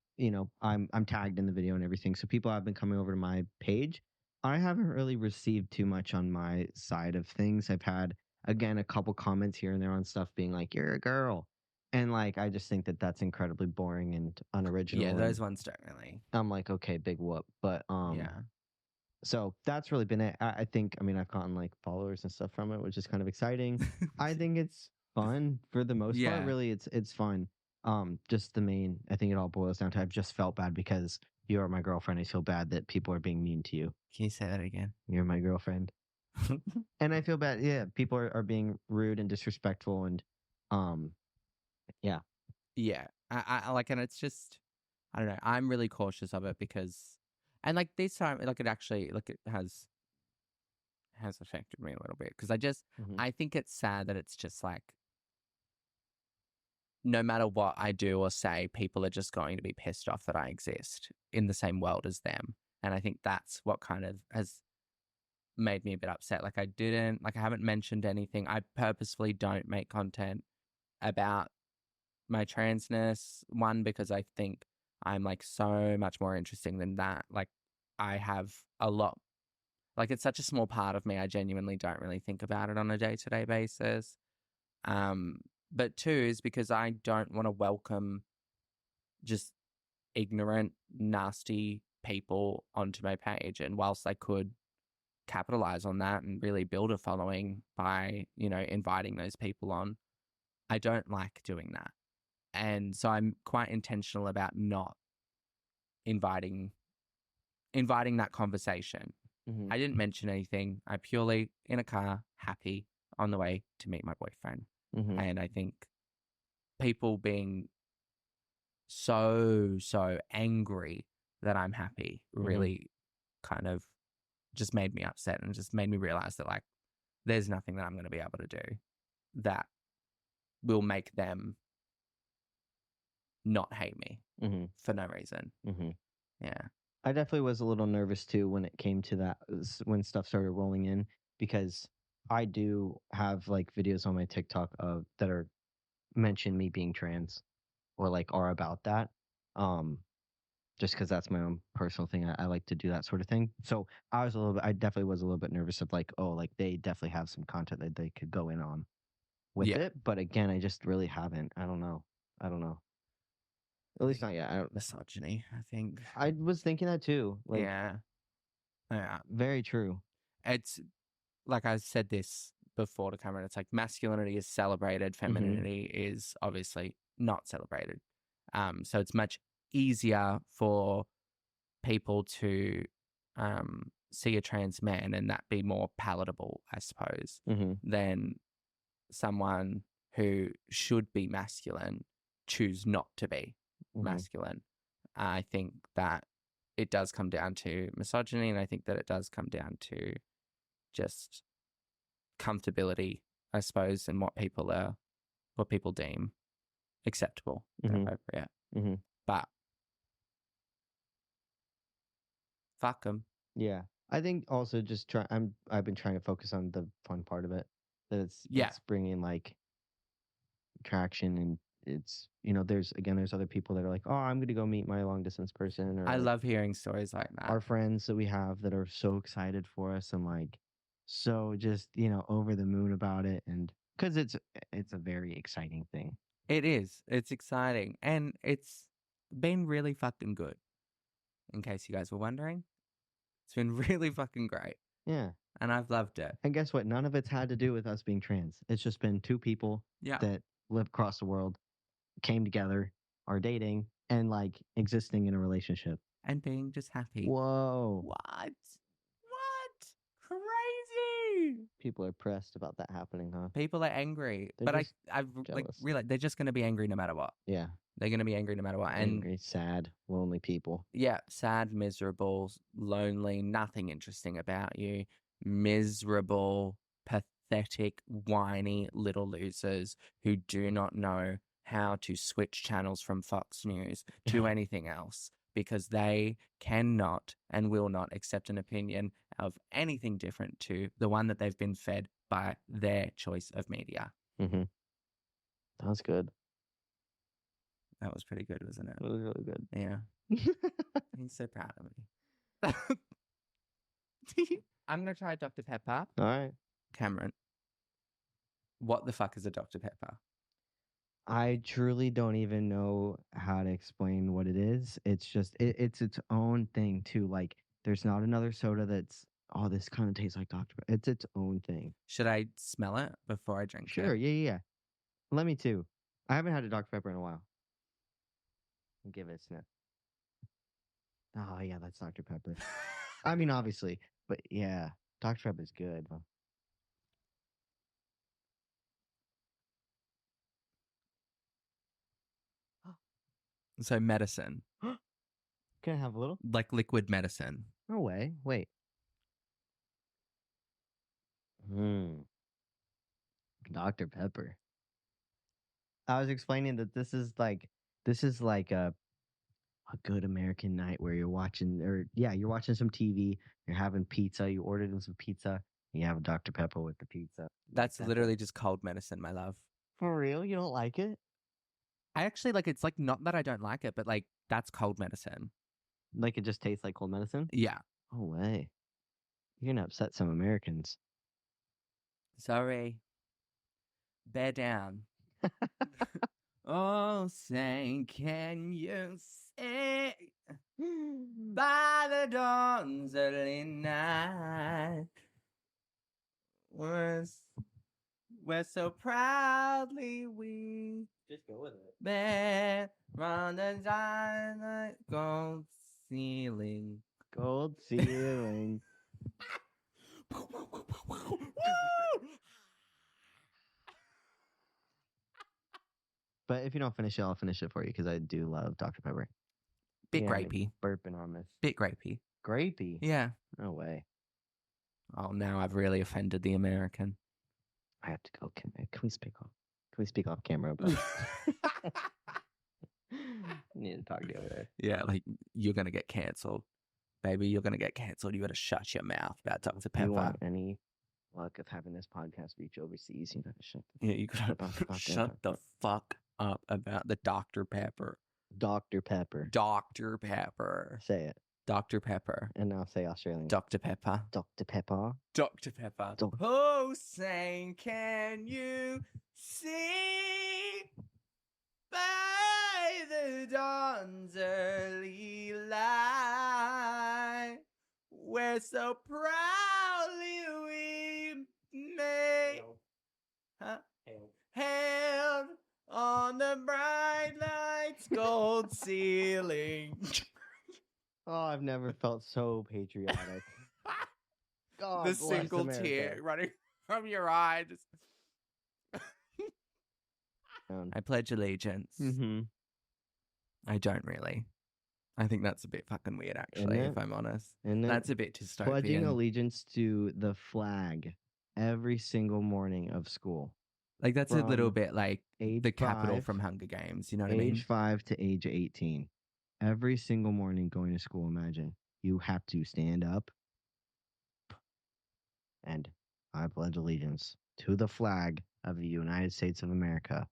Speaker 2: I'm tagged in the video and everything. So people have been coming over to my page. I haven't really received too much on my side of things. I've had again a couple comments here and there on stuff being like, "You're a girl." And like I just think that that's incredibly boring and
Speaker 1: Yeah,
Speaker 2: unoriginal and
Speaker 1: those ones don't really.
Speaker 2: I'm like, "Okay, big whoop." But
Speaker 1: Yeah.
Speaker 2: so that's really been it. I think, I mean, I've gotten like followers and stuff from it, which is kind of exciting. I think it's fun for the most part.
Speaker 1: Yeah.
Speaker 2: Really, it's fun. Just the main, I think it all boils down to I've just felt bad because you are my girlfriend. I feel bad that people are being mean to you.
Speaker 1: Can you say that again?
Speaker 2: You're my girlfriend, and I feel bad. Yeah, people are being rude and disrespectful, and um, yeah.
Speaker 1: Yeah. I like, and it's just, I don't know. I'm really cautious of it because, and like this time, like it actually, like it has affected me a little bit because
Speaker 2: Hmm.
Speaker 1: I think it's sad that it's just like, no matter what I do or say, people are just going to be pissed off that I exist in the same world as them. And I think that's what kind of has made me a bit upset. Like I haven't mentioned anything. I purposefully don't make content about my transness. One, because I think I'm like so much more interesting than that. Like I have a lot, like it's such a small part of me. I genuinely don't really think about it on a day to day basis. Um, but two is because I don't want to welcome just ignorant, nasty people onto my page. And whilst I could capitalize on that and really build a following by, inviting those people on, I don't like doing that. And so I'm quite intentional about not inviting that conversation.
Speaker 2: Hmm.
Speaker 1: I didn't mention anything. I purely in a car, happy on the way to meet my boyfriend.
Speaker 2: Hmm.
Speaker 1: And I think people being so angry that I'm happy
Speaker 2: Hmm.
Speaker 1: really kind of just made me upset and just made me realize that like there's nothing that I'm going to be able to do that will make them not hate me
Speaker 2: Hmm.
Speaker 1: for no reason.
Speaker 2: Hmm.
Speaker 1: Yeah.
Speaker 2: I definitely was a little nervous too when it came to that when stuff started rolling in because I do have like videos on my TikTok of that are mention me being trans or like are about that. Um, just because that's my own personal thing. I like to do that sort of thing. So I definitely was a little bit nervous of like, oh, like they definitely have some content that they could go in on with
Speaker 1: Yeah.
Speaker 2: it. But again, I just really haven't. I don't know. I don't know. At
Speaker 1: I
Speaker 2: least
Speaker 1: think
Speaker 2: not yet.
Speaker 1: misogyny, I think.
Speaker 2: I was thinking that too. Like,
Speaker 1: Yeah. Yeah.
Speaker 2: very true.
Speaker 1: It's like I said this before to Cameron, it's like masculinity is celebrated,
Speaker 2: Mm-hmm.
Speaker 1: femininity is obviously not celebrated. So it's much easier for people to see a trans man and that be more palatable, I suppose,
Speaker 2: Mm-hmm.
Speaker 1: than someone who should be masculine choose not to be
Speaker 2: Mm-hmm.
Speaker 1: masculine. I think that it does come down to misogyny, and I think that it does come down to just comfortability, I suppose, and what people deem acceptable and
Speaker 2: Mm-hmm.
Speaker 1: appropriate.
Speaker 2: Mm-hmm.
Speaker 1: But fuck them.
Speaker 2: Yeah. I think also just I've been trying to focus on the fun part of it. That
Speaker 1: Yeah.
Speaker 2: it's bringing like traction, and it's there's other people that are like, oh, I'm gonna go meet my long distance person, or
Speaker 1: I
Speaker 2: like
Speaker 1: love hearing stories like that.
Speaker 2: our friends that we have that are so excited for us and like so just over the moon about it, and because it's a very exciting thing.
Speaker 1: It is. It's exciting. And it's been really fucking good. In case you guys were wondering, it's been really fucking great.
Speaker 2: Yeah.
Speaker 1: And I've loved it.
Speaker 2: And guess what? None of it's had to do with us being trans. It's just been two people that live across the world, came together, are dating, and like existing in a relationship.
Speaker 1: And being just happy.
Speaker 2: Whoa.
Speaker 1: What? Crazy.
Speaker 2: People are pressed about that happening, huh?
Speaker 1: People are angry.
Speaker 2: They're
Speaker 1: but
Speaker 2: just
Speaker 1: I've like
Speaker 2: jealous.
Speaker 1: realized they're just going to be angry no matter what.
Speaker 2: Yeah.
Speaker 1: They're going to be angry no matter what.
Speaker 2: Angry, sad, lonely people.
Speaker 1: Yeah, sad, miserable, lonely, nothing interesting about you. Miserable, pathetic, whiny little losers who do not know how to switch channels from Fox News to anything else because they cannot and will not accept an opinion of anything different to the one that they've been fed by their choice of media.
Speaker 2: Mm-hmm. That was good.
Speaker 1: That was pretty good, wasn't it?
Speaker 2: It was really good.
Speaker 1: Yeah. He's so proud of me. I'm going to try Dr. Pepper.
Speaker 2: All right.
Speaker 1: Cameron, what the fuck is a Dr. Pepper?
Speaker 2: I truly don't even know how to explain what it is. It's just it's its own thing too. Like there's not another soda that's this kind of tastes like Dr. Pepper. It's its own thing.
Speaker 1: Should I smell it before I drink it?
Speaker 2: Sure. Yeah. Let me too. I haven't had a Dr. Pepper in a while. Give it a sniff. Oh yeah, that's Dr. Pepper. I mean, obviously, but yeah, Dr. Pepper is good.
Speaker 1: So medicine.
Speaker 2: Can I have a little?
Speaker 1: Like liquid medicine.
Speaker 2: No way. Wait. Dr. Pepper. I was explaining that this is like a good American night where you're watching some TV, you're having pizza, you ordered in some pizza, and you have a Dr. Pepper with the pizza.
Speaker 1: That's literally just cold medicine, my love.
Speaker 2: For real? You don't like it?
Speaker 1: I actually it's like not that I don't like it, but like that's cold medicine.
Speaker 2: Like it just tastes like cold medicine?
Speaker 1: Yeah.
Speaker 2: Oh way. You're gonna upset some Americans.
Speaker 1: Sorry. Bear down. Oh, say, can you say by the dawn's early night, we're so proudly we
Speaker 2: Just go with it.
Speaker 1: bear on the diamond gold ceiling.
Speaker 2: Gold ceiling. But if you don't finish it, I'll finish it for you because I do love Dr. Pepper.
Speaker 1: Bit grapey.
Speaker 2: Burping on this.
Speaker 1: Bit grapey.
Speaker 2: Grapey?
Speaker 1: Yeah.
Speaker 2: No way.
Speaker 1: Oh, now I've really offended the American.
Speaker 2: I have to go. Can we speak off? Can we speak off camera? But I need to talk to you over there.
Speaker 1: Yeah, like you're gonna get cancelled, baby. You're gonna get cancelled. You better shut your mouth about Dr. Pepper.
Speaker 2: You want any luck of having this podcast reach overseas? You gotta shut.
Speaker 1: You gotta shut the fuck up about the Dr. Pepper.
Speaker 2: Dr. Pepper.
Speaker 1: Dr. Pepper.
Speaker 2: Say it.
Speaker 1: Dr. Pepper.
Speaker 2: And now say Australian.
Speaker 1: Dr. Pepper.
Speaker 2: Dr. Pepper.
Speaker 1: Dr. Pepper. Oh, saying, can you see by the dawn's early light, we're so proudly we made held on the bright light's gold ceiling.
Speaker 2: Oh, I've never felt so patriotic. God,
Speaker 1: the single tear running from your eye. I pledge allegiance.
Speaker 2: Mm-hmm.
Speaker 1: I don't really. I think that's a bit fucking weird, actually, if I'm honest. That's a bit dystopian.
Speaker 2: Pledging allegiance to the flag every single morning of school.
Speaker 1: Like, that's a little bit like the capital from Hunger Games, you know what I mean?
Speaker 2: Age 5 to age 18. every single morning going to school, imagine you have to stand up and I pledge allegiance to the flag of the United States of America,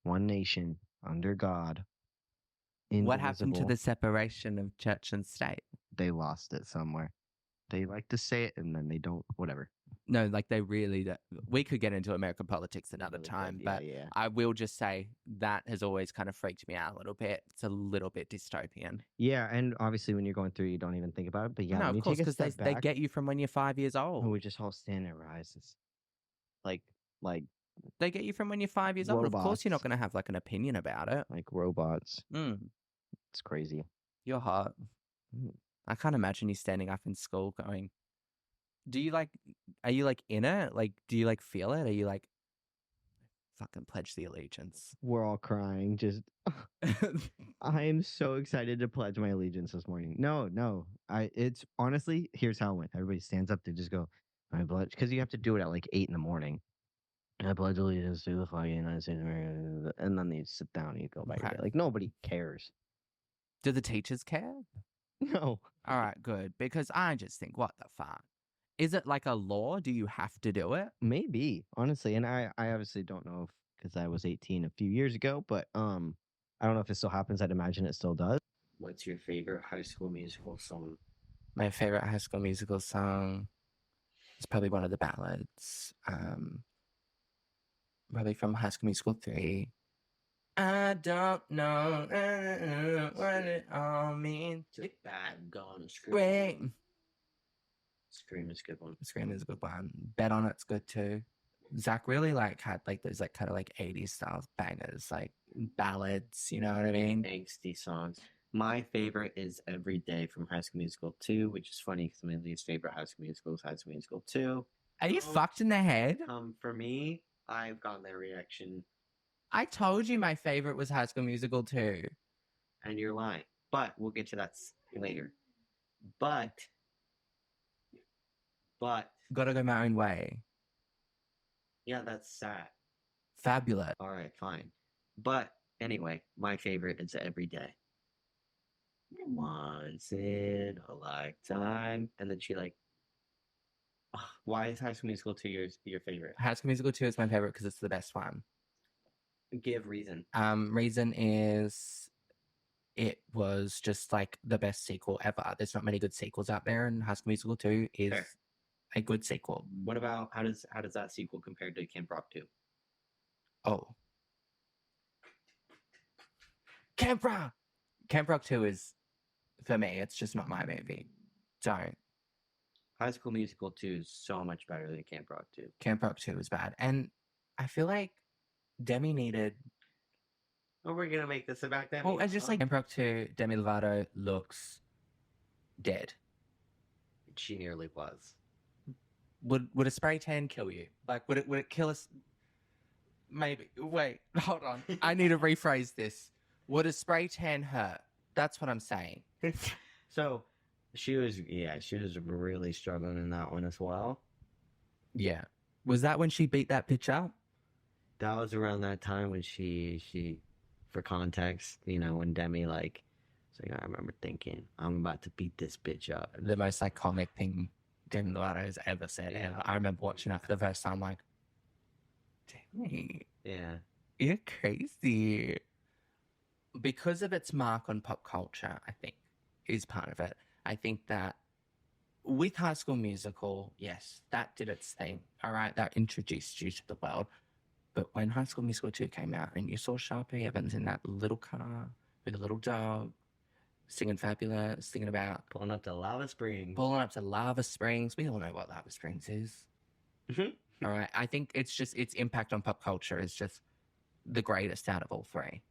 Speaker 2: one nation, under God,
Speaker 1: What happened to
Speaker 2: indivisible.
Speaker 1: the separation of church and state?
Speaker 2: They lost it somewhere. They like to say it and then they don't, whatever.
Speaker 1: No, like they really don't. We could get into American politics another
Speaker 2: Really
Speaker 1: time,
Speaker 2: good.
Speaker 1: but
Speaker 2: Yeah.
Speaker 1: I will just say that has always kind of freaked me out a little bit. It's a little bit dystopian.
Speaker 2: Yeah, and obviously when you're going through, you don't even think about it. But yeah,
Speaker 1: No,
Speaker 2: when
Speaker 1: of
Speaker 2: you
Speaker 1: course,
Speaker 2: take a
Speaker 1: because
Speaker 2: step
Speaker 1: they
Speaker 2: back,
Speaker 1: get you from when you're 5 years old.
Speaker 2: and we just all stand there, rises, like
Speaker 1: They get you from when you're 5 years old. Of course, you're not
Speaker 2: robots.
Speaker 1: going to have like an opinion about it.
Speaker 2: Like robots.
Speaker 1: Mm,
Speaker 2: It's crazy.
Speaker 1: you're hot.
Speaker 2: Mm.
Speaker 1: I can't imagine you standing up in school going, do you like, are you like in it? Like, do you like feel it? Are you like, fucking pledge the allegiance?
Speaker 2: We're all crying. Just, I am so excited to pledge my allegiance this morning. No, it's honestly, here's how it went. Everybody stands up to just go, I pledge, because you have to do it at like 8 in the morning. I pledge allegiance to the flag of the United States of America, and then you sit down and you go by your
Speaker 1: Okay.
Speaker 2: day. Like nobody cares.
Speaker 1: Do the teachers care?
Speaker 2: No.
Speaker 1: All right, good. Because I just think, what the fuck? Is it like a law? Do you have to do it?
Speaker 2: Maybe, honestly. And I obviously don't know if because I was 18 a few years ago, but I don't know if it still happens. I'd imagine it still does. What's your favorite High School Musical song?
Speaker 1: My favorite High School Musical song is probably one of the ballads. Probably from High School Musical 3. I don't know what it all means.
Speaker 2: Just bad gone.
Speaker 1: Great.
Speaker 2: Scream is a good one.
Speaker 1: Scream is a good one. Bet on It's good too. Zach really like had like those like kind of like 80s style bangers, like ballads, you know what I mean?
Speaker 2: Angsty songs. My favorite is Every Day from High School Musical 2, which is funny because my least favorite High School Musical is High School Musical 2.
Speaker 1: Are you fucked in the head?
Speaker 2: For me, I've gotten their reaction.
Speaker 1: I told you my favorite was High School Musical 2.
Speaker 2: And you're lying. But we'll get to that later. But
Speaker 1: Gotta Go My Own Way.
Speaker 2: Yeah, that's sad.
Speaker 1: Fabulous.
Speaker 2: All right, fine. But anyway, my favorite is Every Day. Once in a lifetime. And then she like, why is High School Musical 2 your favorite?
Speaker 1: High School Musical 2 is my favorite because it's the best one.
Speaker 2: Give reason.
Speaker 1: Reason is it was just like the best sequel ever. There's not many good sequels out there, and High School Musical 2 is a good sequel.
Speaker 2: What about how does that sequel compare to Camp Rock 2?
Speaker 1: Oh. Camp Rock! Camp Rock 2 is, for me, it's just not my movie. Don't.
Speaker 2: High School Musical 2 is so much better than Camp Rock 2.
Speaker 1: Camp Rock 2 is bad. And I feel like Demi needed...
Speaker 2: Oh, we're going to make this about Demi.
Speaker 1: Well, I just like Camp Rock 2, Demi Lovato looks dead.
Speaker 2: She nearly was.
Speaker 1: Would a spray tan kill you? Like, would it kill us? Maybe. Wait, hold on. I need to rephrase this. Would a spray tan hurt? That's what I'm saying.
Speaker 2: So, she was really struggling in that one as well.
Speaker 1: Yeah. Was that when she beat that bitch up?
Speaker 2: That was around that time when she, for context, when Demi like, so I remember thinking, I'm about to beat this bitch up.
Speaker 1: The most iconic thing Demi Lovato has ever said. Yeah. And I remember watching that for the first time, like, Demi.
Speaker 2: Yeah.
Speaker 1: You're crazy. Because of its mark on pop culture, I think, is part of it. I think that with High School Musical, yes, that did its thing. All right, that introduced you to the world. But when High School Musical 2 came out and you saw Sharpie Evans in that little car with a little dog, singing Fabulous, singing about...
Speaker 2: Pulling up to Lava Springs.
Speaker 1: We all know what Lava Springs is. Mm-hmm. All right, I think it's just its impact on pop culture is just the greatest out of all three.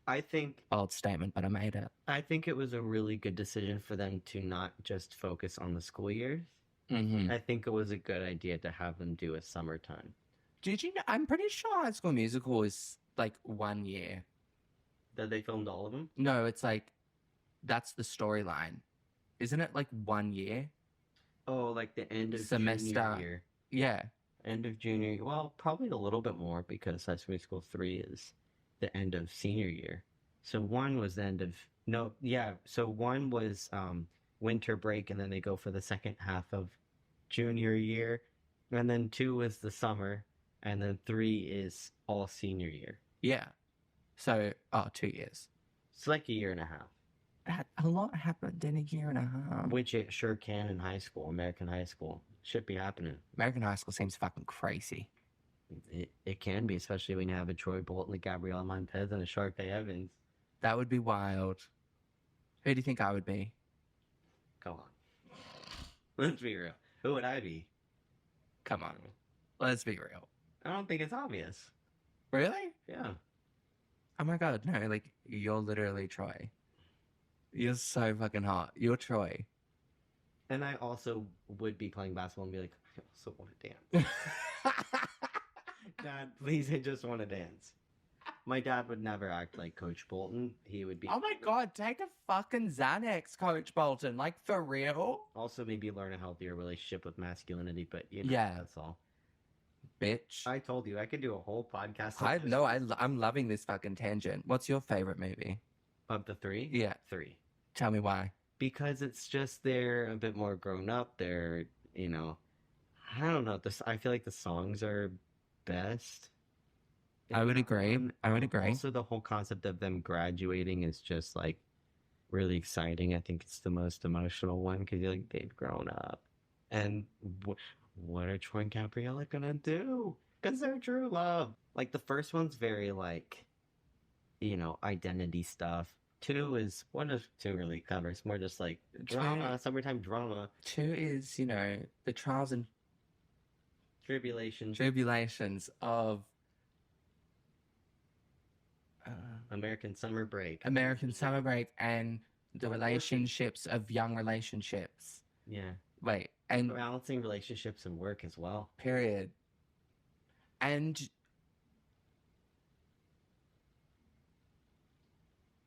Speaker 2: I think...
Speaker 1: Bold statement, but I made it.
Speaker 2: I think it was a really good decision for them to not just focus on the school years.
Speaker 1: Mm-hmm.
Speaker 2: I think it was a good idea to have them do a summertime.
Speaker 1: Did you know? I'm pretty sure High School Musical is like 1 year.
Speaker 2: That they filmed all of them?
Speaker 1: No, it's like, that's the storyline. Isn't it like 1 year?
Speaker 2: Oh, like the end of
Speaker 1: semester.
Speaker 2: Junior year.
Speaker 1: Yeah.
Speaker 2: End of junior year. Well, probably a little bit more because High School Musical 3 is the end of senior year. So 1 was the end of
Speaker 3: No, yeah. So one was winter break, and then they go for the second half of junior year, and then two was the summer, and then three is all senior year.
Speaker 1: Yeah. So, 2 years.
Speaker 3: It's like a year and a half,
Speaker 1: A lot happened in a year and a half.
Speaker 3: which it sure can in high school, American high school. Should be happening.
Speaker 1: American high school seems fucking crazy.
Speaker 3: It can be, especially when you have a Troy Bolton, a Gabrielle Montez, and a Sharkey Evans.
Speaker 1: That would be wild. Who do you think I would be?
Speaker 3: Come on. Let's be real. Who would I be?
Speaker 1: Come on. Let's be real.
Speaker 3: I don't think it's obvious.
Speaker 1: Really?
Speaker 3: Yeah.
Speaker 1: Oh my god, no, like, you're literally Troy. You're so fucking hot. You're Troy.
Speaker 3: And I also would be playing basketball and be like, I also want to dance. Dad, please, I just want to dance. My dad would never act like Coach Bolton. He would be.
Speaker 1: Oh my god, take a fucking Xanax, Coach Bolton. Like, for real?
Speaker 3: Also, maybe learn a healthier relationship with masculinity, but you know,
Speaker 1: Yeah.
Speaker 3: that's all.
Speaker 1: Bitch.
Speaker 3: I told you I could do a whole podcast.
Speaker 1: I'm loving this fucking tangent. What's your favorite movie?
Speaker 3: Of the three?
Speaker 1: Yeah.
Speaker 3: 3.
Speaker 1: Tell me why.
Speaker 3: Because it's just they're a bit more grown up. They're, you know, I don't know. I feel like the songs are best.
Speaker 1: I would agree. I would agree.
Speaker 3: Also, the whole concept of them graduating is just like really exciting. I think it's the most emotional one because like they've grown up, and what are Troy and Gabriella gonna do? Because they're true love. Like the first one's very like, you know, identity stuff. 2 is one of 2 really covers more just like drama, summertime drama.
Speaker 1: 2 is, you know, the trials and tribulations of
Speaker 3: American summer break.
Speaker 1: American summer break and the relationships of young relationships.
Speaker 3: Yeah.
Speaker 1: Wait, and
Speaker 3: balancing relationships and work as well.
Speaker 1: Period. And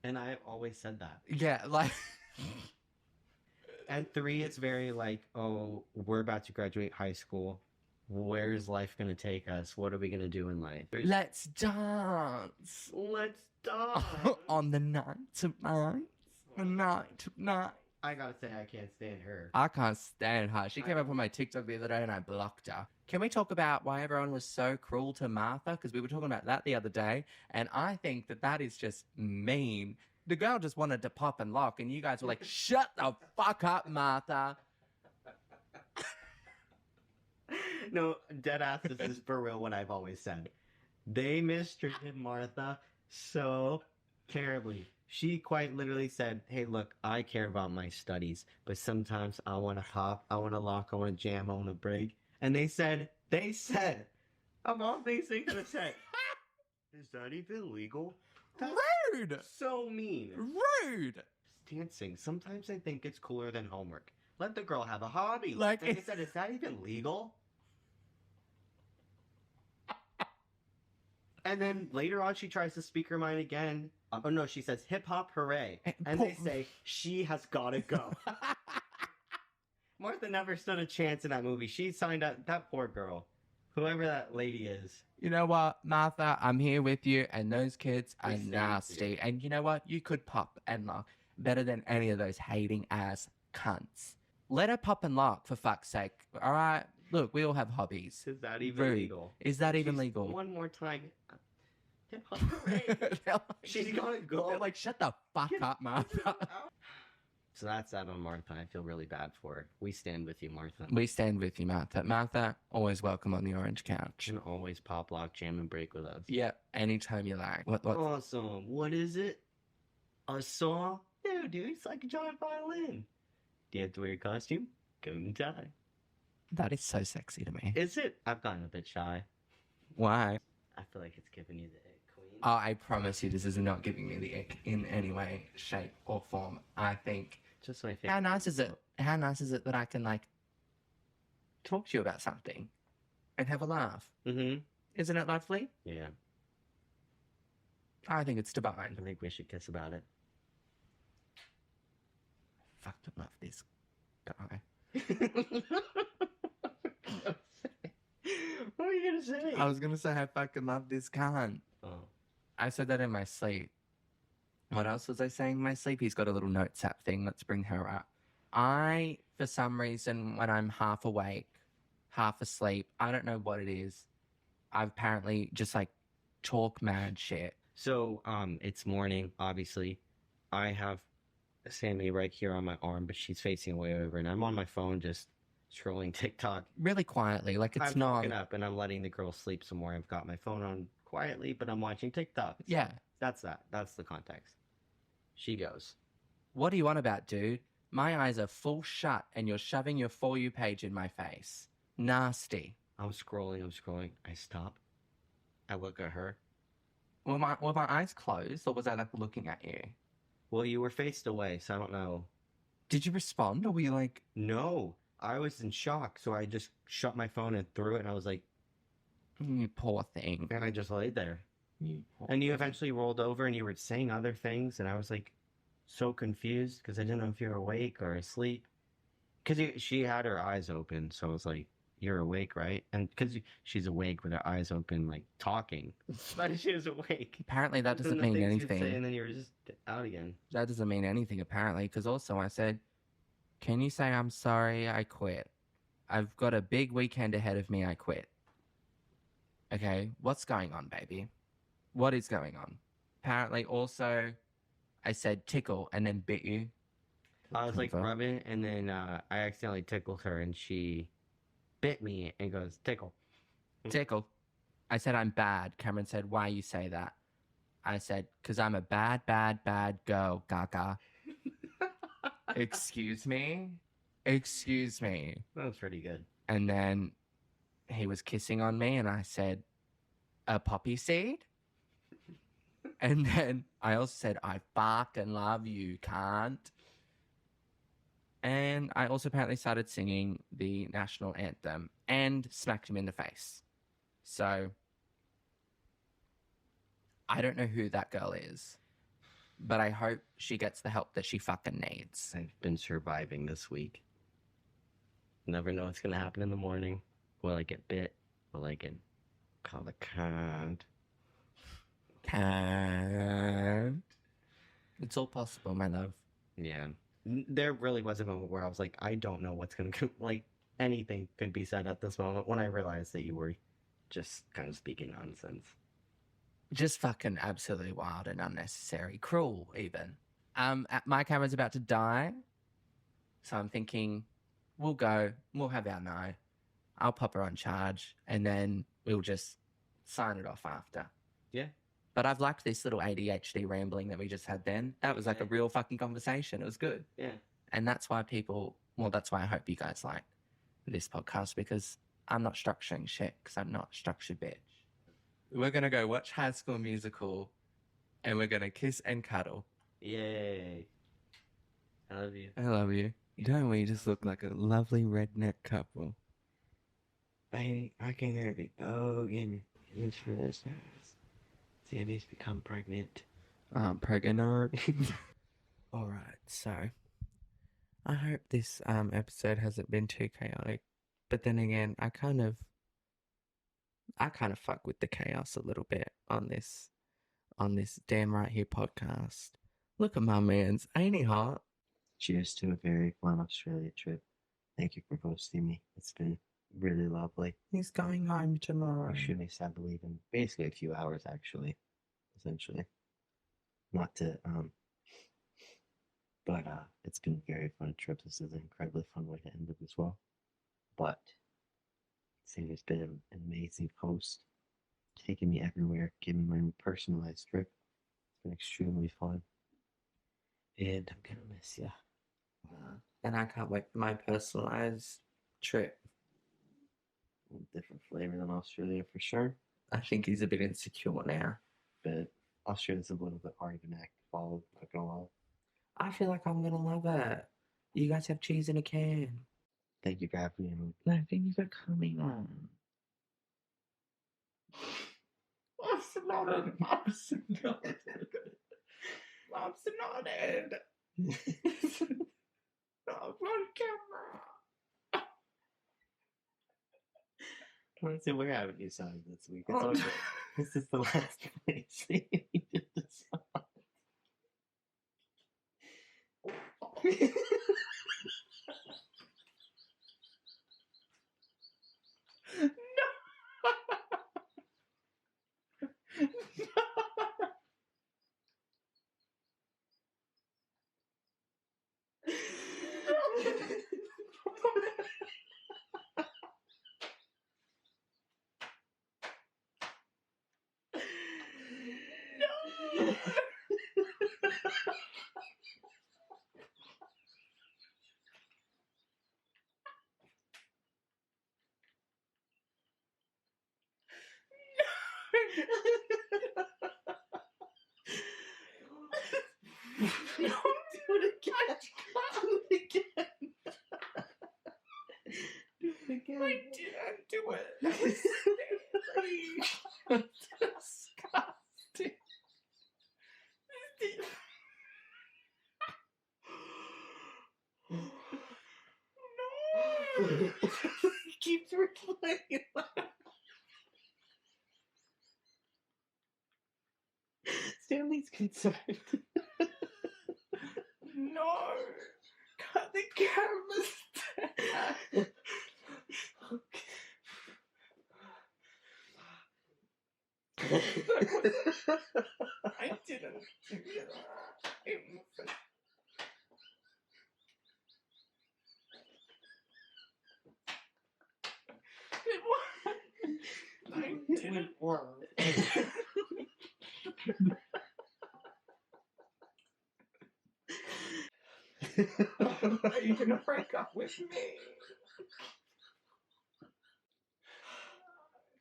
Speaker 3: I've always said that.
Speaker 1: Yeah, like.
Speaker 3: And 3, it's very like, oh, we're about to graduate high school. Where's life going to take us? What are we going to do in life?
Speaker 1: Let's dance.
Speaker 3: Let's dance.
Speaker 1: On the night of nights. The night of night.
Speaker 3: I gotta say, I can't stand her.
Speaker 1: I can't stand her. She came up on my TikTok the other day and I blocked her. Can we talk about why everyone was so cruel to Martha? Because we were talking about that the other day. And I think that is just mean. The girl just wanted to pop and lock. And you guys were like, shut the fuck up, Martha.
Speaker 3: No, deadass, this is for real what I've always said. They mistreated Martha so terribly. She quite literally said, hey, look, I care about my studies, but sometimes I want to hop, I want to lock, I want to jam, I want to break. And they said, of all things they could have said, is that even legal? That's
Speaker 1: rude!
Speaker 3: So mean.
Speaker 1: Rude!
Speaker 3: Dancing. Sometimes I think it's cooler than homework. Let the girl have a hobby.
Speaker 1: Like,
Speaker 3: they said, is that even legal? And then later on, she tries to speak her mind again. Oh no, she says, hip hop hooray. And they say, she has gotta go. Martha never stood a chance in that movie. She signed up, that poor girl. Whoever that lady is.
Speaker 1: You know what, Martha, I'm here with you, and those kids are nasty. And you know what? You could pop and lock better than any of those hating ass cunts. Let her pop and lock, for fuck's sake. All right? Look, we all have hobbies.
Speaker 3: Is that even legal?
Speaker 1: Is that even legal?
Speaker 3: One more time. Hip hop hooray. She's gonna go.
Speaker 1: They're like, shut the fuck up, Martha.
Speaker 3: So that's that on Martha. I feel really bad for her. We stand with you, Martha.
Speaker 1: We stand with you, Martha. Martha, always welcome on the orange couch.
Speaker 3: And always pop, lock, jam, and break with us.
Speaker 1: Yeah, anytime you like. What?
Speaker 3: Awesome. What is it? A song? No, dude, it's like a giant violin. Do you have to wear a costume? Go and tie.
Speaker 1: That is so sexy to me.
Speaker 3: Is it? I've gotten a bit shy.
Speaker 1: Why?
Speaker 3: I feel like it's giving you the ick, queen.
Speaker 1: Oh, I promise you this is not giving me the ick in any way, shape, or form. I think...
Speaker 3: Just my favorite.
Speaker 1: How nice is it? How nice is it that I can, like, talk to you about something and have a laugh?
Speaker 3: Mm-hmm.
Speaker 1: Isn't it lovely?
Speaker 3: Yeah.
Speaker 1: I think it's divine.
Speaker 3: I think we should kiss about it.
Speaker 1: Fucking love this guy.
Speaker 3: What are you gonna say?
Speaker 1: I was gonna say I fucking love this cunt.
Speaker 3: Oh.
Speaker 1: I said that in my sleep. What else was I saying? My sleepy's got a little notes app thing. Let's bring her up. I, for some reason, when I'm half awake, half asleep, I don't know what it is. I've apparently just like talk mad shit.
Speaker 3: So, it's morning, obviously. I have Sammy right here on my arm, but she's facing way over, and I'm on my phone just scrolling TikTok.
Speaker 1: Really quietly, like it's
Speaker 3: I'm
Speaker 1: not.
Speaker 3: woken up and I'm letting the girl sleep some more. I've got my phone on quietly, but I'm watching TikTok.
Speaker 1: Yeah.
Speaker 3: That's that. That's the context. She goes,
Speaker 1: "What do you want about, dude? My eyes are full shut and you're shoving your For You page in my face. Nasty."
Speaker 3: I'm scrolling. I stop. I look at her.
Speaker 1: Were my eyes closed or was I like looking at you?
Speaker 3: Well, you were faced away, so I don't know.
Speaker 1: Did you respond or were you like...
Speaker 3: No, I was in shock, so I just shut my phone and threw it, and I was like,
Speaker 1: "You poor thing."
Speaker 3: and I just laid there. And you eventually rolled over and you were saying other things, and I was like so confused because I didn't know if you were awake or asleep. Because she had her eyes open, so I was like, "You're awake, right?" And because she's awake with her eyes open, like talking, but she was awake.
Speaker 1: Apparently that doesn't
Speaker 3: Then the
Speaker 1: mean
Speaker 3: things you'd say,
Speaker 1: anything.
Speaker 3: and then you were just out again.
Speaker 1: That doesn't mean anything apparently, because also I said, "Can you say I'm sorry, I quit? I've got a big weekend ahead of me, I quit." Okay, what's going on, baby? What is going on? Apparently also I said tickle and then bit you.
Speaker 3: I was like
Speaker 1: Confirm.
Speaker 3: rubbing, and then I accidentally tickled her, and she bit me and goes, "Tickle."
Speaker 1: Tickle. I said I'm bad. Cameron said, "Why you say that?" I said, "Because I'm a bad, bad, bad girl, gaga." Excuse me? Excuse me.
Speaker 3: That was pretty good.
Speaker 1: And then he was kissing on me and I said, "A poppy seed?" And then I also said, "I fucking love you, can't." And I also apparently started singing the national anthem and smacked him in the face. So I don't know who that girl is, but I hope she gets the help that she fucking needs.
Speaker 3: I've been surviving this week. Never know what's gonna happen in the morning. Will I get bit? Will I get called a cunt?
Speaker 1: Can't. It's all possible, my love.
Speaker 3: Yeah. There really was a moment where I was like, I don't know what's gonna like anything could be said at this moment when I realized that you were just kind of speaking nonsense.
Speaker 1: Just fucking absolutely wild and unnecessary. Cruel, even. My camera's about to die. So I'm thinking, we'll go. We'll have our night. I'll pop her on charge. And then we'll just sign it off after.
Speaker 3: Yeah.
Speaker 1: But I've liked this little ADHD rambling that we just had then. That was like a real fucking conversation. It was good.
Speaker 3: Yeah.
Speaker 1: And that's why that's why I hope you guys like this podcast, because I'm not structuring shit, because I'm not a structured bitch. We're going to go watch High School Musical and we're going to kiss and cuddle.
Speaker 3: Yay. I love you.
Speaker 1: I love you. Don't we just look like a lovely redneck couple?
Speaker 3: Baby, I can hear the bogan. Sammy's become pregnant.
Speaker 1: I'm pregnant. Alright, so I hope this episode hasn't been too chaotic. But then again, I kind of fuck with the chaos a little bit on this Damn Right Here podcast. Look at my man's, ain't he hot?
Speaker 3: Cheers to a very fun Australia trip. Thank you for hosting me. It's been really lovely.
Speaker 1: He's going home tomorrow.
Speaker 3: Or should I believe in basically a few hours, actually, essentially. Not to, but it's been a very fun trip. This is an incredibly fun way to end it as well. But Sammy's been an amazing host, taking me everywhere, giving my own personalized trip. It's been extremely fun. And I'm gonna miss you.
Speaker 1: And I can't wait for my personalized trip.
Speaker 3: Different flavor than Australia for sure.
Speaker 1: I think he's a bit insecure now.
Speaker 3: But Australia's a little bit hard of an act to follow, not gonna lie.
Speaker 1: I feel like I'm gonna love it. You guys have cheese in a can.
Speaker 3: Thank you for having me.
Speaker 1: No, thank you for coming on. I'm snotted. I'm snotted. I'm snotted. Not on camera.
Speaker 3: Honestly, we're having you sign this week. It's all good. This is the last place. Do it again. Do it again. Do it again.
Speaker 1: I didn't do it. That was silly. Disgusting. No.
Speaker 3: Keeps replaying. Stanley's concerned.
Speaker 1: No. Cut the cameras down. I didn't do that. It wasn't. It wasn't. I didn't work. Are you gonna break up with me?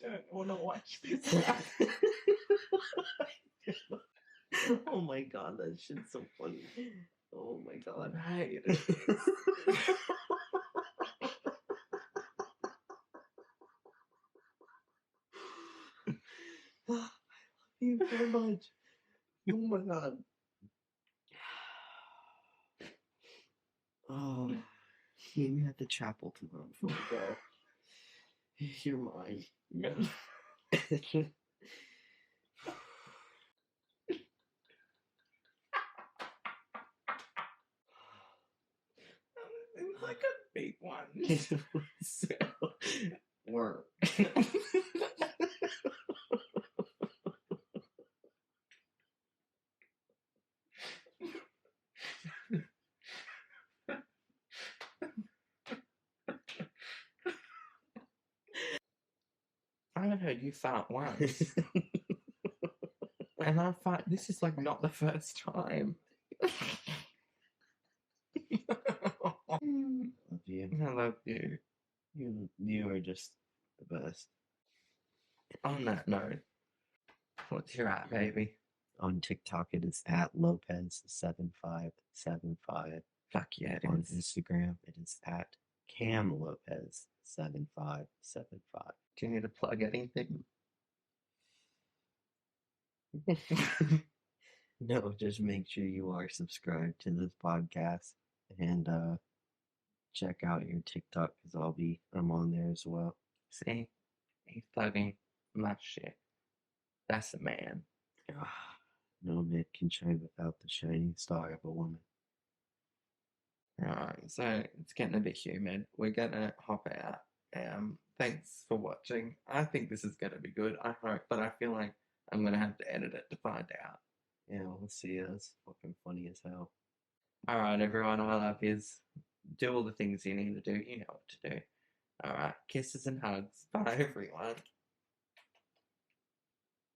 Speaker 1: I don't want to watch this.
Speaker 3: Oh my god, that shit's so funny. Oh my god.
Speaker 1: I hate it.
Speaker 3: I love you so much. Oh my god. Oh, meet me at the chapel tomorrow before we go. You're mine.
Speaker 1: It was like a big one.
Speaker 3: So, work.
Speaker 1: I haven't heard you fart once. And I fart, this is like not the first time.
Speaker 3: Love you.
Speaker 1: I love you.
Speaker 3: You are just the best.
Speaker 1: On that note, what's your at, baby?
Speaker 3: On TikTok, it is at Lopez7575.
Speaker 1: Fuck yeah, it
Speaker 3: On
Speaker 1: is.
Speaker 3: Instagram, it is at CamLopez7575.
Speaker 1: Do you need to plug anything?
Speaker 3: No, just make sure you are subscribed to this podcast and check out your TikTok because I'm on there as well.
Speaker 1: See? He's plugging my shit. That's a man.
Speaker 3: No man can shine without the shining star of a woman.
Speaker 1: Right, so it's getting a bit humid. We're gonna hop out. Thanks for watching. I think this is gonna be good. I hope, but I feel like I'm gonna have to edit it to find out.
Speaker 3: Yeah, we'll see. That's fucking funny as hell.
Speaker 1: Alright, everyone, I love yous. Do all the things you need to do. You know what to do. Alright, kisses and hugs. Bye, everyone.